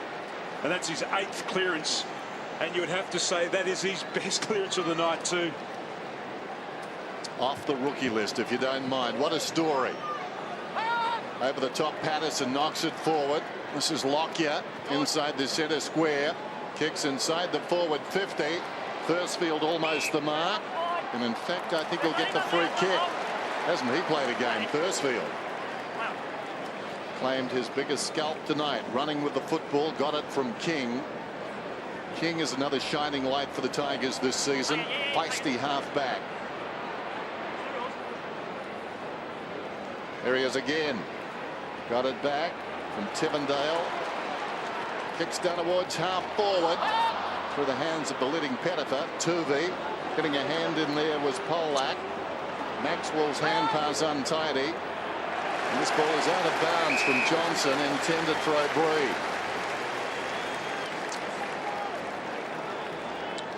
And that's his 8th clearance. And you would have to say that is his best clearance of the night too. Off the rookie list, if you don't mind. What a story. Over the top, Patterson knocks it forward. This is Lockyer inside the centre square. Kicks inside the forward 50. Thursfield almost the mark. And in fact, I think he'll get the free kick. Hasn't he played a game, Thursfield? Claimed his biggest scalp tonight. Running with the football. Got it from King. King is another shining light for the Tigers this season. Feisty half-back. There he is again. Got it back from Tivendale. Kicks down towards half forward. Through the hands of the leading Pettifer. Tuvey getting a hand in there was Polak. Maxwell's hand pass untidy. And this ball is out of bounds from Johnson, intended for O'Brien.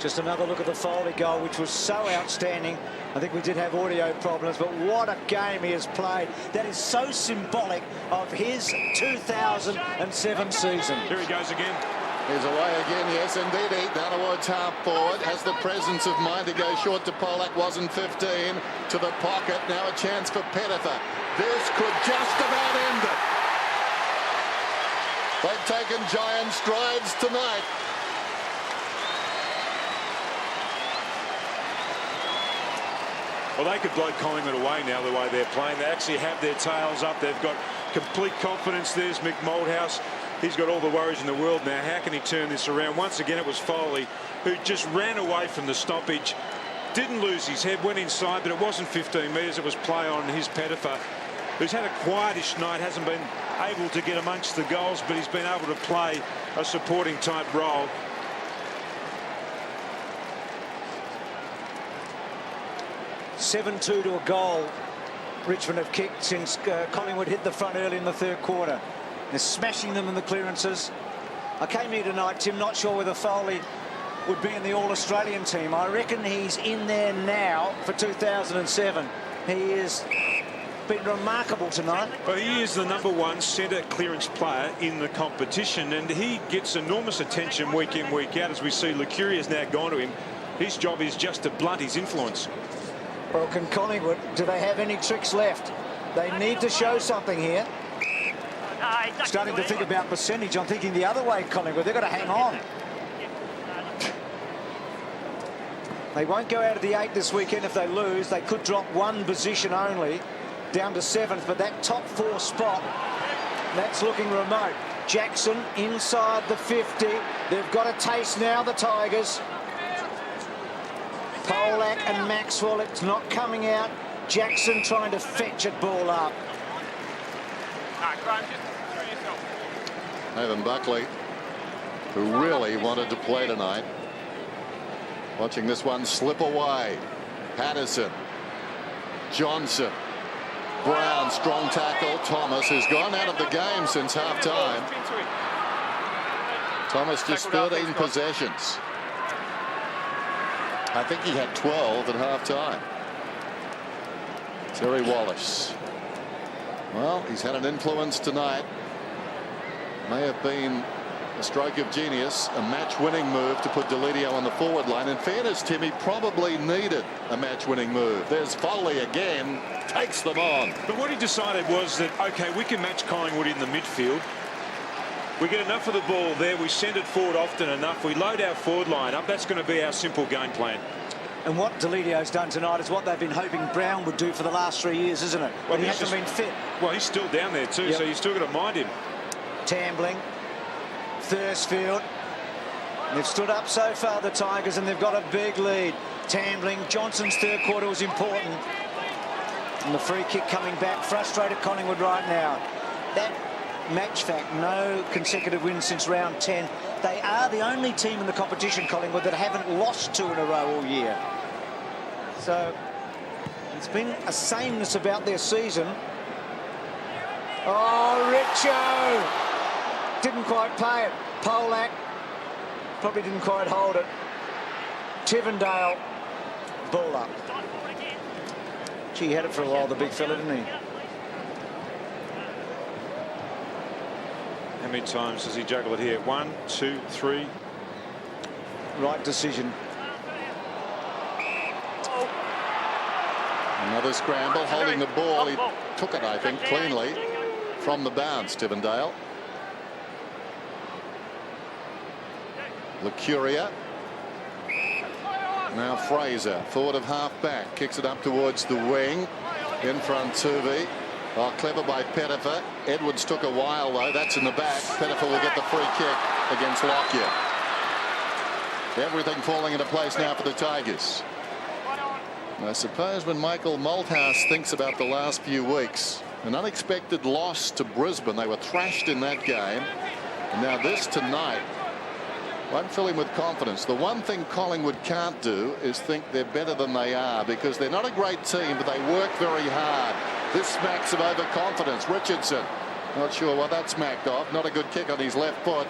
Just another look at the Foley goal, which was so outstanding. I think we did have audio problems, but what a game he has played. That is so symbolic of his 2007 season. Here he goes again. He's away again, yes indeed. Down towards half forward. Has the presence of mind to go short to Polak. Wasn't 15. To the pocket. Now a chance for Pettifer. This could just about end it. They've taken giant strides tonight. Well, they could blow Collingwood away now the way they're playing. They actually have their tails up. They've got complete confidence. There's Mick Malthouse. He's got all the worries in the world now. How can he turn this around? Once again, it was Foley who just ran away from the stoppage. Didn't lose his head, went inside, but it wasn't 15 metres. It was play on his Pettifer, who's had a quietish night, hasn't been able to get amongst the goals, but he's been able to play a supporting type role. (7-2) to a goal. Richmond have kicked since Collingwood hit the front early in the third quarter. They're smashing them in the clearances. I came here tonight, Tim, not sure whether Foley would be in the All-Australian team. I reckon he's in there now for 2007. He has been remarkable tonight. Well, he is the #1 centre clearance player in the competition, and he gets enormous attention week in, week out. As we see, Lecuria's now gone to him. His job is just to blunt his influence. Well, can Collingwood, do they have any tricks left? They need to show something here. Starting to think about percentage. I'm thinking the other way, Collingwood. They've got to hang on. They won't go out of the 8 this weekend if they lose. They could drop 1 position only, down to 7th. But that top 4 spot, that's looking remote. Jackson inside the 50. They've got a taste now, the Tigers. Polak and Maxwell, it's not coming out. Jackson trying to fetch it ball up. Nathan Buckley, who really wanted to play tonight. Watching this one slip away. Patterson. Johnson. Brown, strong tackle. Thomas has gone out of the game since half-time. Thomas just 13 possessions. I think he had 12 at half-time. Terry Wallace. Well, he's had an influence tonight. May have been a stroke of genius, a match-winning move to put Deledio on the forward line. In fairness, Tim, he probably needed a match-winning move. There's Foley again, takes them on. But what he decided was that, OK, we can match Collingwood in the midfield. We get enough of the ball there. We send it forward often enough. We load our forward line up. That's going to be our simple game plan. And what Deledio's done tonight is what they've been hoping Brown would do for the last 3 years, isn't it? Well, he hasn't been fit. Well, he's still down there too, so you still got to mind him. Tambling, Thursfield. They've stood up so far, the Tigers, and they've got a big lead. Tambling, Johnson's third quarter was important. And the free kick coming back, frustrated Collingwood right now. That match fact, no consecutive wins since round 10. They are the only team in the competition, Collingwood, that haven't lost 2 in a row all year. So it's been a sameness about their season. Oh, Richo! Didn't quite play it. Polak probably didn't quite hold it. Tivendale, ball up. Gee, he had it for a while, the big fella, didn't he? How many times does he juggle it here? 1, 2, 3. Right decision. Another scramble, holding the ball. He took it, I think, cleanly from the bounce, Tivendale. Lucuria. Now Fraser, forward of half back, kicks it up towards the wing. In front, Tuvi. Oh, clever by Pettifer. Edwards took a while, though. That's in the back. Pettifer will get the free kick against Lockyer. Everything falling into place now for the Tigers. I suppose when Michael Malthouse thinks about the last few weeks, an unexpected loss to Brisbane. They were thrashed in that game. And now this tonight won't fill him with confidence. The one thing Collingwood can't do is think they're better than they are, because they're not a great team, but they work very hard. This smacks of overconfidence. Richardson, not sure what that smacked off. Not a good kick on his left foot.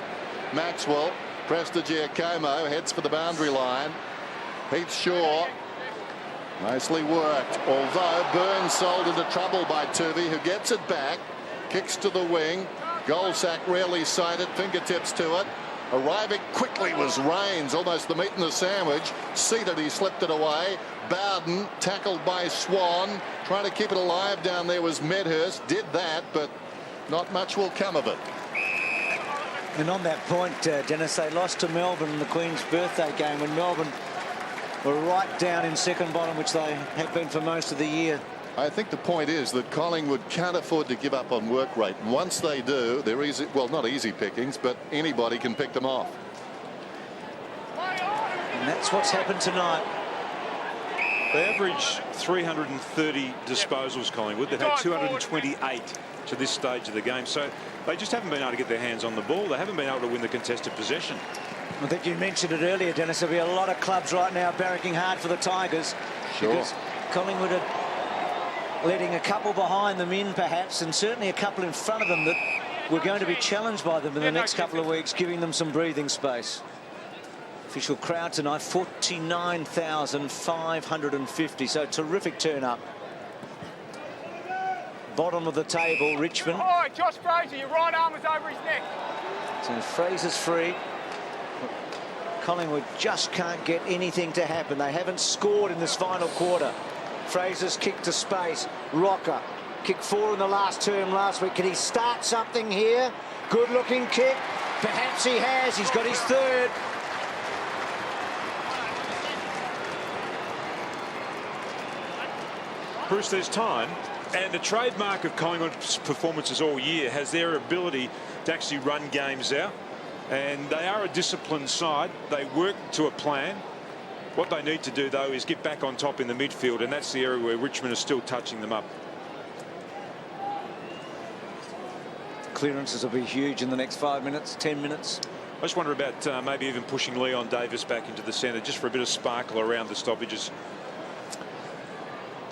Maxwell, Prestigiacomo heads for the boundary line. Heath Shaw, nicely worked, although Burns sold into trouble by Tuvi, who gets it back, kicks to the wing. Goldsack rarely sighted, fingertips to it. Arriving quickly was Rains, almost the meat in the sandwich. Seated, he slipped it away. Bowden tackled by Swan, trying to keep it alive down there was Medhurst. Did that, but not much will come of it. And on that point, Dennis, they lost to Melbourne in the Queen's birthday game when Melbourne were right down in second bottom, which they have been for most of the year. I think the point is that Collingwood can't afford to give up on work rate. And once they do, they're easy, well, not easy pickings, but anybody can pick them off. And that's what's happened tonight. They average 330 disposals, Collingwood. They've had 228 to this stage of the game. So they just haven't been able to get their hands on the ball. They haven't been able to win the contested possession. I think you mentioned it earlier, Dennis. There'll be a lot of clubs right now barracking hard for the Tigers. Sure. Because Collingwood are letting a couple behind them in, perhaps, and certainly a couple in front of them that we're going to be challenged by them in the next couple of weeks, giving them some breathing space. Official crowd tonight, 49,550, so terrific turn up. Bottom of the table, Richmond. Oh, Josh Fraser, your right arm was over his neck. So Fraser's free. Collingwood just can't get anything to happen. They haven't scored in this final quarter. Fraser's kick to space. Rocker, kick 4 in the last term last week. Can he start something here? Good looking kick. Perhaps he has. He's got his third. Bruce, there's time, and the trademark of Collingwood's performances all year has their ability to actually run games out, and they are a disciplined side. They work to a plan. What they need to do, though, is get back on top in the midfield, and that's the area where Richmond is still touching them up. Clearances will be huge in the next 5 minutes, 10 minutes. I just wonder about maybe even pushing Leon Davis back into the centre just for a bit of sparkle around the stoppages.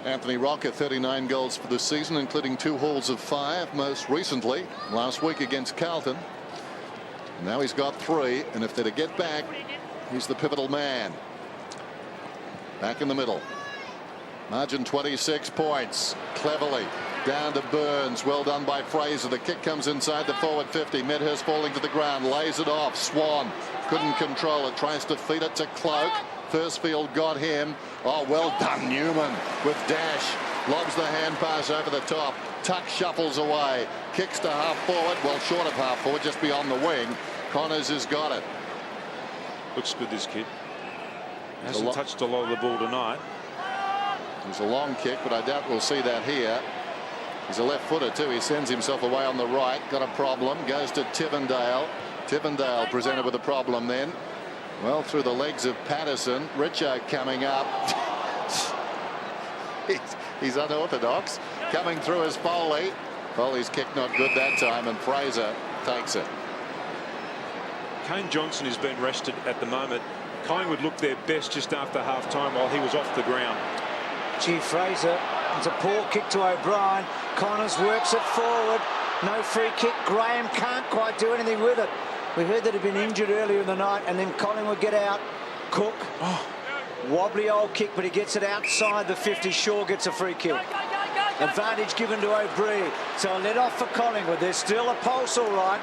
Anthony Rocker, 39 goals for the season, including 2 hauls of 5 most recently last week against Carlton. Now he's got 3, and if they're to get back, he's the pivotal man. Back in the middle. Margin 26 points. Cleverly down to Burns. Well done by Fraser. The kick comes inside the forward 50. Medhurst falling to the ground. Lays it off. Swan couldn't control it. Tries to feed it to Cloak. Firstfield got him. Oh, well done, Newman with dash. Lobs the hand pass over the top. Tuck shuffles away. Kicks to half forward. Well, short of half forward, just beyond the wing. Connors has got it. Looks good, this kid. Hasn't touched a lot of the ball tonight. It's a long kick, but I doubt we'll see that here. He's a left footer too. He sends himself away on the right. Got a problem. Goes to Tivendale. Tivendale presented with a problem then. Well, through the legs of Patterson. Richo coming up. He's unorthodox. Coming through as Foley. Foley's kick not good that time, and Fraser takes it. Kane Johnson has been rested at the moment. Collingwood looked their best just after half-time while he was off the ground. Gee, Fraser, it's a poor kick to O'Brien. Connors works it forward. No free kick. Graham can't quite do anything with it. We heard that he'd been injured earlier in the night, and then Collingwood get out. Cook. Oh, Wobbly old kick, but he gets it outside the 50. Shaw gets a free kick. Advantage given to O'Brien. So a let off for Collingwood. There's still a pulse, all right.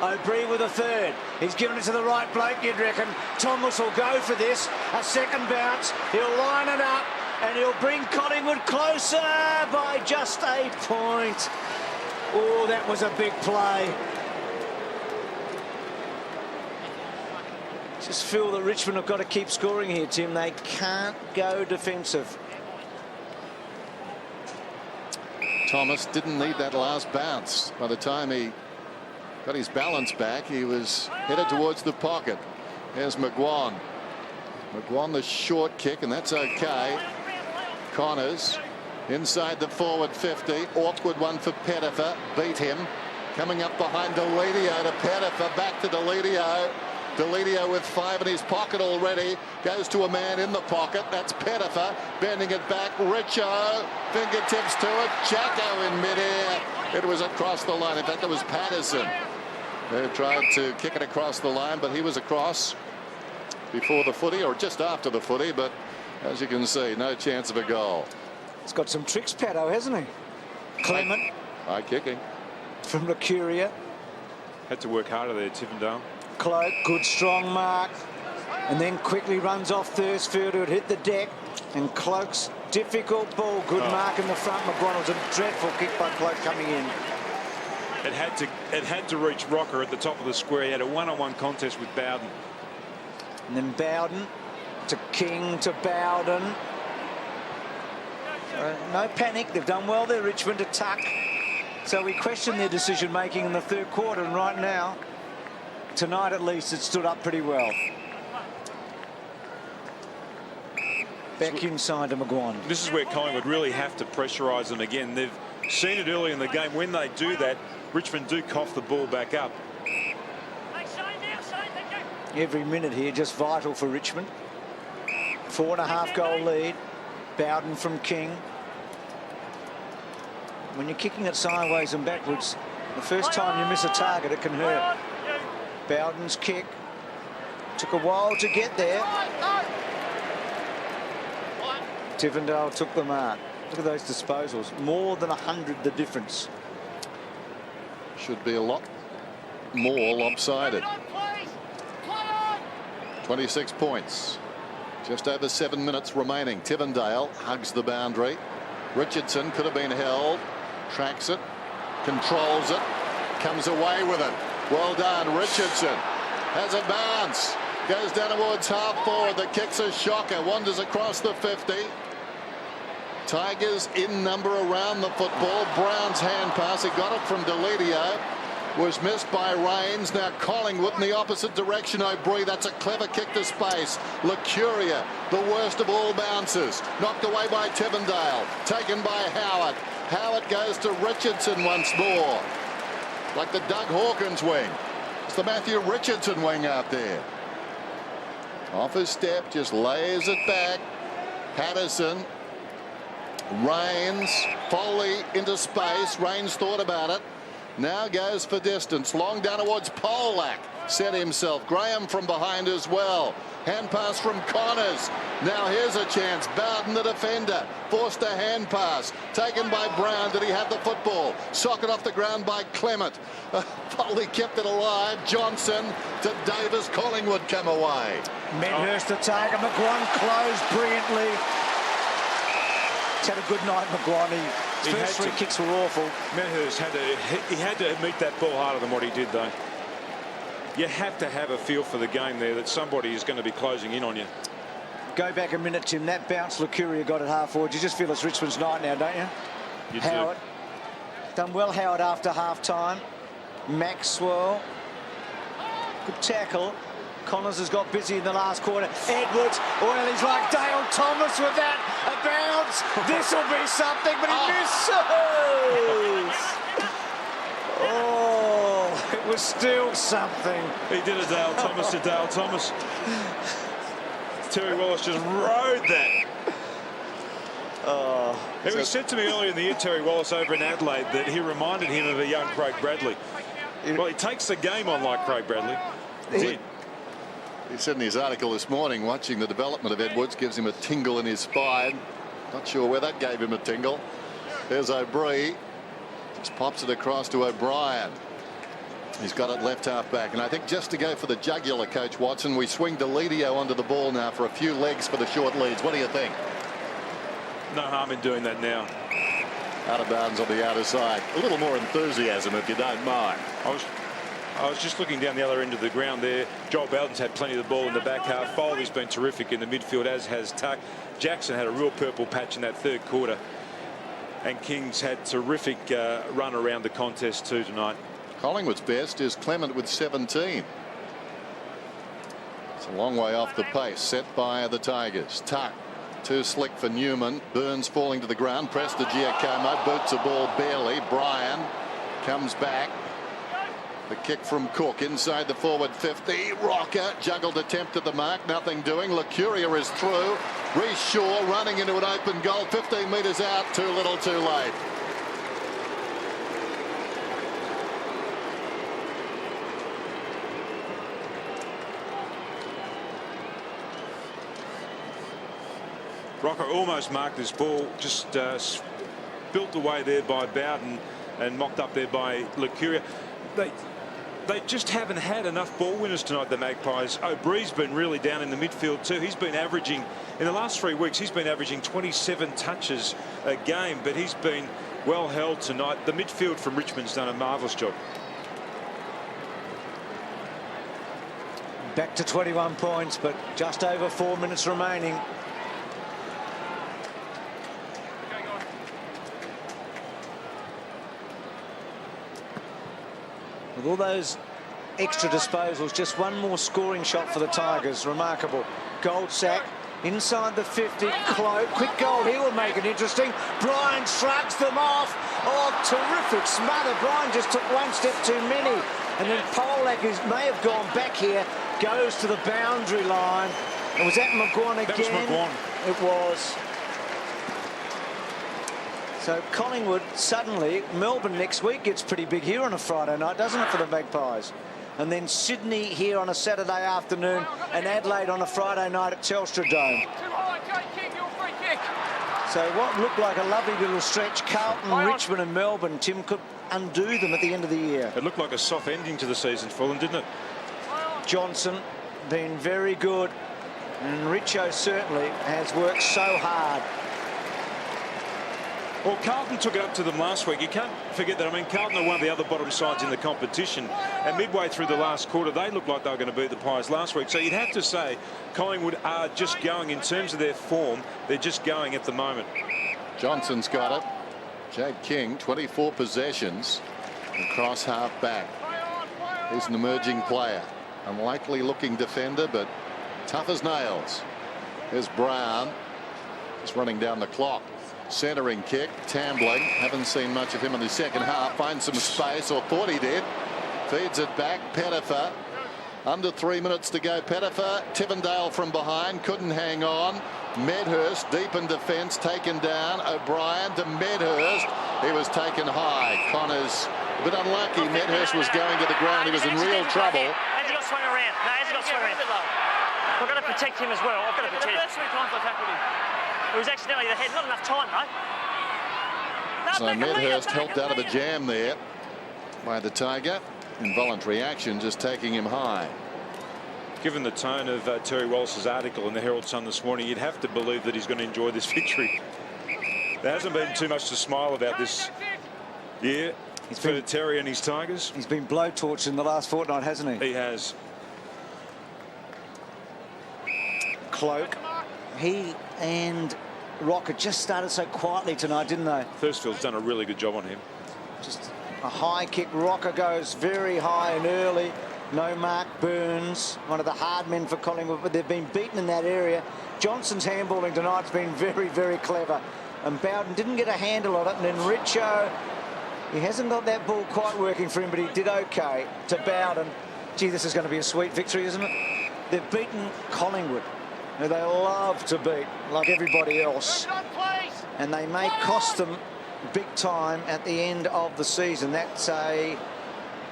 O'Brien with a third. He's given it to the right bloke, you'd reckon. Thomas will go for this. A second bounce. He'll line it up and he'll bring Collingwood closer by just a point. Oh, that was a big play. Just feel that Richmond have got to keep scoring here, Tim. They can't go defensive. Thomas didn't need that last bounce. By the time he got his balance back, he was headed towards the pocket. There's McGuan. McGuan the short kick, and that's okay. Connors inside the forward 50. Awkward one for Pettifer. Beat him. Coming up behind Deledio to Pettifer. Back to Deledio. Deledio with 5 in his pocket already. Goes to a man in the pocket. That's Pettifer. Bending it back. Richo. Fingertips to it. Jacko in midair. It was across the line. In fact, it was Patterson who tried to kick it across the line, but he was across before the footy, or just after the footy. But as you can see, no chance of a goal. He's got some tricks, Pato, hasn't he? Clement. High kicking. From Lucuria. Had to work harder there, Tivendale. Cloak, good strong mark, and then quickly runs off Thursfield, who had hit the deck, and Cloak's difficult ball, good mark in the front. McGuan was a dreadful kick by Cloak coming in. It had to reach Rocker at the top of the square. He had a one-on-one contest with Bowden. And then Bowden to King to Bowden. No panic. They've done well there, Richmond, to tuck. So we question their decision making in the third quarter, and right now, tonight at least, it stood up pretty well. Back inside to McGuan. This is where Collingwood really have to pressurise them again. They've seen it early in the game. When they do that, Richmond do cough the ball back up. Every minute here just vital for Richmond. 4.5 goal lead. Bowden from King. When you're kicking it sideways and backwards, the first time you miss a target, it can hurt. Bowden's kick took a while to get there. Tivendale took the mark. Look at those disposals. More than 100 the difference. Should be a lot more lopsided. 26 points. Just over 7 minutes remaining. Tivendale hugs the boundary. Richardson could have been held. Tracks it. Controls it. Comes away with it. Well done, Richardson. Has a bounce. Goes down towards half forward. The kick's a shocker. Wanders across the 50. Tigers in number around the football. Brown's hand pass. He got it from Deledio. Was missed by Rains. Now Collingwood in the opposite direction. O'Brien. That's a clever kick to space. Lucuria, the worst of all bounces. Knocked away by Tivendale. Taken by Howard. Howard goes to Richardson once more. Like the Doug Hawkins wing. It's the Matthew Richardson wing out there. Off his step, just lays it back. Patterson. Rains. Foley into space. Rains thought about it. Now goes for distance. Long down towards Polak. Set himself. Graham from behind as well. Hand pass from Connors. Now here's a chance. Bowden, the defender, forced a hand pass. Taken by Brown. Did he have the football? Socket off the ground by Clement. Foley kept it alive. Johnson to Davis. Collingwood come away. Medhurst to target. McGuan closed brilliantly. He's had a good night, McGuan. His first 3 kicks were awful. Medhurst had to meet that ball harder than what he did, though. You have to have a feel for the game there that somebody is going to be closing in on you. Go back a minute, Tim. That bounce Lucuria got at half forward. You just feel it's Richmond's night now, don't you? You Howard. Done well, Howard, after half-time. Maxwell. Good tackle. Connors has got busy in the last quarter. Edwards. Well, he's like Dale Thomas with that. A bounce. This will be something, but he misses. Oh, it was still something. He did a Dale Thomas to Dale Thomas. Terry Wallace just rode that. Oh, he said to me earlier in the year, Terry Wallace over in Adelaide, that he reminded him of a young Craig Bradley. Well, he takes the game on like Craig Bradley. He did. He said in his article this morning, watching the development of Edwards gives him a tingle in his spine. Not sure where that gave him a tingle. There's O'Brien. Just pops it across to O'Brien. He's got it left half back, and I think just to go for the jugular, Coach Watson, we swing Delidio onto the ball now for a few legs for the short leads. What do you think? No harm in doing that now. Out of bounds on the outer side. A little more enthusiasm, if you don't mind. I was just looking down the other end of the ground there. Joel Belton's had plenty of the ball in the back half. Foley's been terrific in the midfield, as has Tuck. Jackson had a real purple patch in that third quarter. And King's had terrific run around the contest too tonight. Collingwood's best is Clement with 17. It's a long way off the pace set by the Tigers. Tuck too slick for Newman. Burns falling to the ground. Prestigiacomo boots a ball barely. Bryan comes back. The kick from Cook inside the forward 50. Rocker juggled attempt at the mark. Nothing doing. Lucuria is through. Reece Shaw running into an open goal. 15 metres out. Too little too late. Rocker almost marked this ball, just built away there by Bowden and mocked up there by Lucuria. They just haven't had enough ball winners tonight, the Magpies. O'Brien's been really down in the midfield too. He's been averaging, in the last 3 weeks, he's been averaging 27 touches a game, but he's been well held tonight. The midfield from Richmond's done a marvellous job. Back to 21 points, but just over 4 minutes remaining. With all those extra disposals, just one more scoring shot for the Tigers. Remarkable. Goldsack inside the 50. Cloak. Quick goal here will make it interesting. Bryan shrugs them off. Oh, terrific smother. Bryan just took one step too many. And then Polak, who may have gone back here, goes to the boundary line. And was that McGuan again? That was McGuan. It was. So Collingwood suddenly, Melbourne next week gets pretty big here on a Friday night, doesn't it, for the Magpies? And then Sydney here on a Saturday afternoon and Adelaide on a Friday night at Telstra Dome. So what looked like a lovely little stretch, Carlton, Richmond and Melbourne, Tim, could undo them at the end of the year. It looked like a soft ending to the season for them, didn't it? Johnson been very good, and Richo certainly has worked so hard. Well, Carlton took it up to them last week. You can't forget that. I mean, Carlton are one of the other bottom sides in the competition. And midway through the last quarter, they looked like they were going to beat the Pies last week. So you'd have to say Collingwood are just going in terms of their form. They're just going at the moment. Johnson's got it. Jade King, 24 possessions. Across half back. He's an emerging player. Unlikely looking defender, but tough as nails. Here's Brown. Just running down the clock. Centering kick, Tambling. Haven't seen much of him in the second half. Finds some space, or thought he did. Feeds it back. Pettifer. Under 3 minutes to go. Pettifer. Tivendale from behind. Couldn't hang on. Medhurst deep in defence. Taken down. O'Brien to Medhurst. He was taken high. Connors a bit unlucky. Medhurst was going to the ground. He was in real trouble. Has he got swung around? No, has he got swung around? I've got to protect him as well. I've got to protect him. The first 3 times I tackled him. It was accidentally the head. Not enough time, though. So Medhurst helped out of a jam there by the Tiger. Involuntary action, just taking him high. Given the tone of Terry Wallace's article in the Herald Sun this morning, you'd have to believe that he's going to enjoy this victory. There hasn't been too much to smile about this year for Terry and his Tigers. He's been blowtorched in the last fortnight, hasn't he? He has. Cloak. He and Rocker just started so quietly tonight, didn't they? Thurstfield's done a really good job on him. Just a high kick. Rocker goes very high and early. No mark. Burns, one of the hard men for Collingwood, but they've been beaten in that area. Johnson's handballing tonight's been very, very clever. And Bowden didn't get a handle on it. And then Richo, he hasn't got that ball quite working for him, but he did okay to Bowden. Gee, this is going to be a sweet victory, isn't it? They've beaten Collingwood, who they love to beat, like everybody else. And they may cost them big time at the end of the season. That's a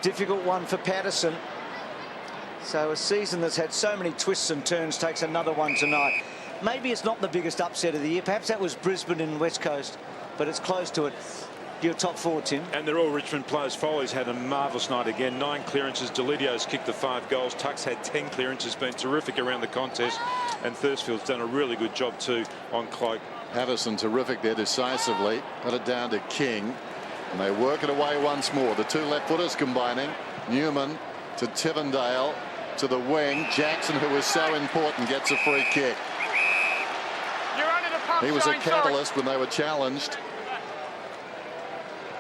difficult one for Patterson. So a season that's had so many twists and turns takes another one tonight. Maybe it's not the biggest upset of the year. Perhaps that was Brisbane and West Coast, but it's close to it. Your top four, Tim. And they're all Richmond players. Foley's had a marvellous night again. 9 clearances. Delidio's kicked the 5 goals. Tuck's had 10 clearances. Been terrific around the contest. And Thirstfield's done a really good job too on Cloak. Havison terrific there decisively. Got it down to King. And they work it away once more. The 2 left-footers combining. Newman to Tivendale to the wing. Jackson, who is so important, gets a free kick. You're under the pump. He was a Shane, catalyst when they were challenged.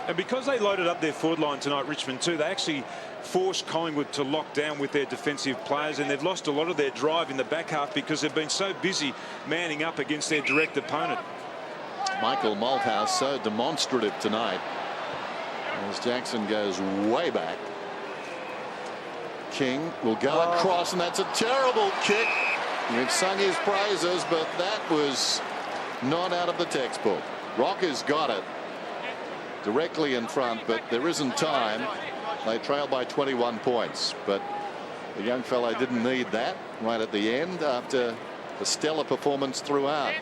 And because they loaded up their forward line tonight, Richmond too, they actually forced Collingwood to lock down with their defensive players, and they've lost a lot of their drive in the back half because they've been so busy manning up against their direct opponent. Michael Malthouse so demonstrative tonight as Jackson goes way back. King will go across, and that's a terrible kick. We've sung his praises, but that was not out of the textbook. Rocker's got it directly in front, but there isn't time. They trail by 21 points, but the young fellow didn't need that right at the end after the stellar performance throughout.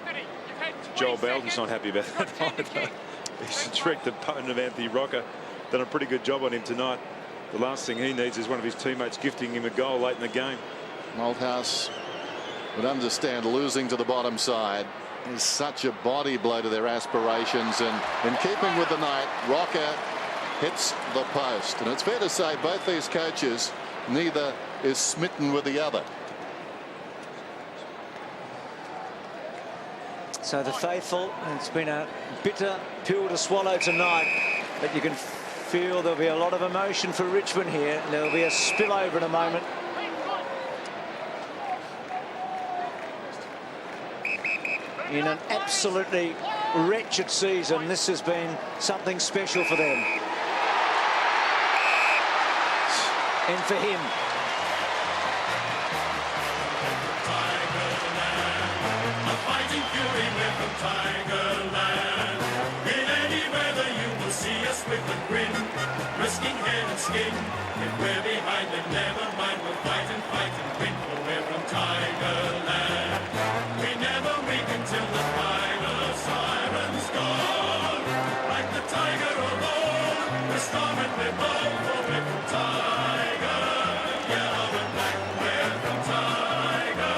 Joel Belden's not happy about that either. He's the direct opponent of Anthony Rocker. Done a pretty good job on him tonight. The last thing he needs is one of his teammates gifting him a goal late in the game. Malthouse would understand losing to the bottom side is such a body blow to their aspirations, and in keeping with the night, Rocker hits the post. And it's fair to say both these coaches, neither is smitten with the other. So the faithful, it's been a bitter pill to swallow tonight, but you can feel there'll be a lot of emotion for Richmond here. There'll be a spillover in a moment. In an absolutely wretched season, this has been something special for them. And for him. Risking head and skin. If we're behind, then never mind. We'll fight and win. For we're from Tigerland. We never wake until the final siren's gone. Like the tiger alone, we're strong and we're bold. For we're from Tiger, yellow and black. We're from Tigerland.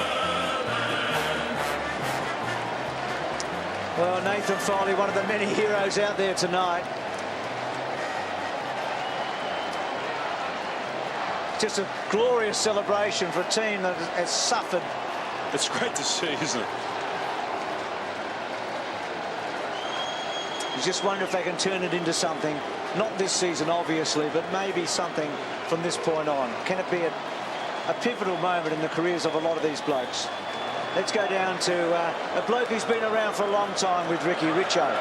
Well, Nathan Foley, one of the many heroes out there tonight. Just a glorious celebration for a team that has suffered. It's great to see, isn't it? You just wonder if they can turn it into something. Not this season, obviously, but maybe something from this point on. Can it be a pivotal moment in the careers of a lot of these blokes? Let's go down to a bloke who's been around for a long time with Ricky, Richo.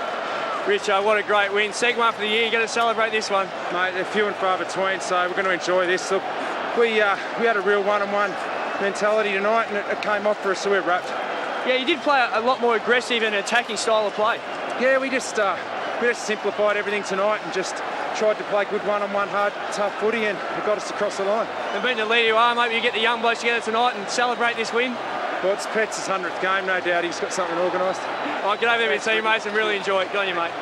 Richo, what a great win. Second one for the year. You've got to celebrate this one. Mate, they're few and far between, so we're going to enjoy this. Look, we had a real one-on-one mentality tonight, and it came off for us, so we're wrapped. Yeah, you did play a lot more aggressive and attacking style of play. Yeah, we just simplified everything tonight and just tried to play good one-on-one, hard, tough footy, and it got us across the line. And being the leader you are, maybe you get the young blokes together tonight and celebrate this win. Well, it's Pet's 100th game, no doubt. He's got something organised. Oh, get over there with your teammates and really enjoy it. Good on you, mate.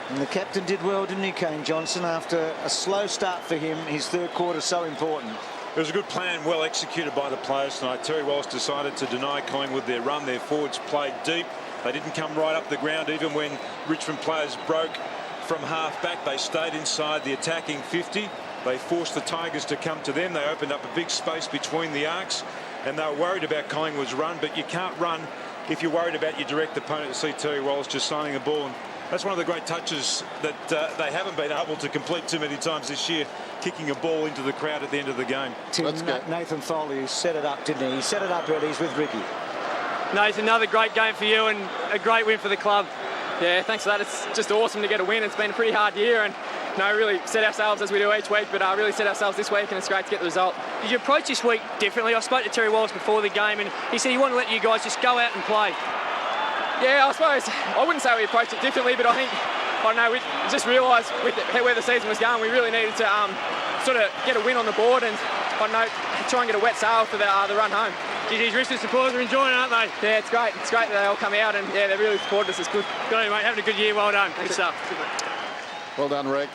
And the captain did well, didn't he, Kane Johnson? After a slow start for him, his third quarter so important. It was a good plan, well executed by the players tonight. Terry Wallace decided to deny Collingwood their run. Their forwards played deep. They didn't come right up the ground even when Richmond players broke from half back. They stayed inside the attacking 50. They forced the Tigers to come to them. They opened up a big space between the arcs, and they were worried about Collingwood's run, but you can't run if you're worried about your direct opponent. To see Terry Wallace just signing a ball, and that's one of the great touches that they haven't been able to complete too many times this year, kicking a ball into the crowd at the end of the game. Nathan Foley, who set it up, didn't he? He set it up early. He's with Ricky. Nathan, another great game for you and a great win for the club. Yeah, thanks for that. It's just awesome to get a win. It's been a pretty hard year, and really set ourselves as we do each week, but really set ourselves this week, and it's great to get the result. Did you approach this week differently? I spoke to Terry Wallace before the game, and he said he wanted to let you guys just go out and play. Yeah, I suppose I wouldn't say we approached it differently, but I think, I don't know, we just realised with where the season was going, we really needed to sort of get a win on the board and, I don't know, try and get a wet sail for the run home. These Richmond supporters are enjoying it, aren't they? Yeah, it's great. It's great that they all come out and, yeah, they really supported us. It's good. Good on you, mate. Having a good year. Well done. Good stuff. Well done, Rick.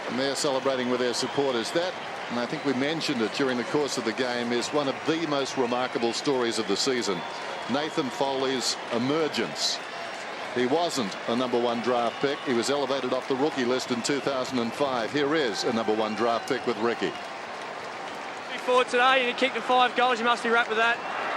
And they're celebrating with their supporters. That, and I think we mentioned it during the course of the game, is one of the most remarkable stories of the season. Nathan Foley's emergence. He wasn't a #1 draft pick. He was elevated off the rookie list in 2005. Here is a #1 draft pick with Ricky. Forward today, you kicked the 5 goals. You must be wrapped with that.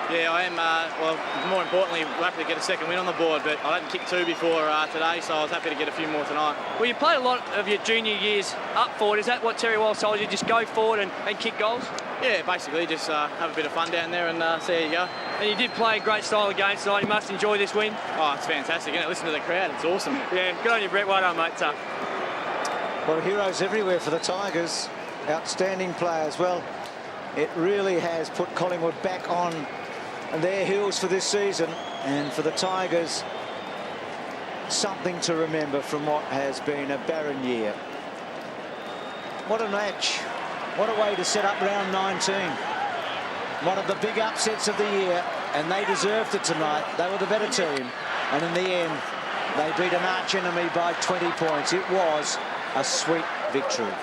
Yeah, I am. Well, more importantly, happy to get a second win on the board, but I didn't kick 2 before today, so I was happy to get a few more tonight. Well, you played a lot of your junior years up forward. Is that what Terry Wiles told you? Just go forward and kick goals? Yeah, basically, just have a bit of fun down there and see how you go. And you did play a great style of game tonight. You must enjoy this win. Oh, it's fantastic, isn't it? Listen to the crowd. It's awesome. Yeah, good on you, Brett. Well done, mate. Tough. Well, heroes everywhere for the Tigers. Outstanding players. Well, it really has put Collingwood back on their heels for this season, and for the Tigers, something to remember from what has been a barren year. What a match. What a way to set up round 19. One of the big upsets of the year, and they deserved it tonight. They were the better team, and in the end, they beat an arch enemy by 20 points. It was a sweet victory.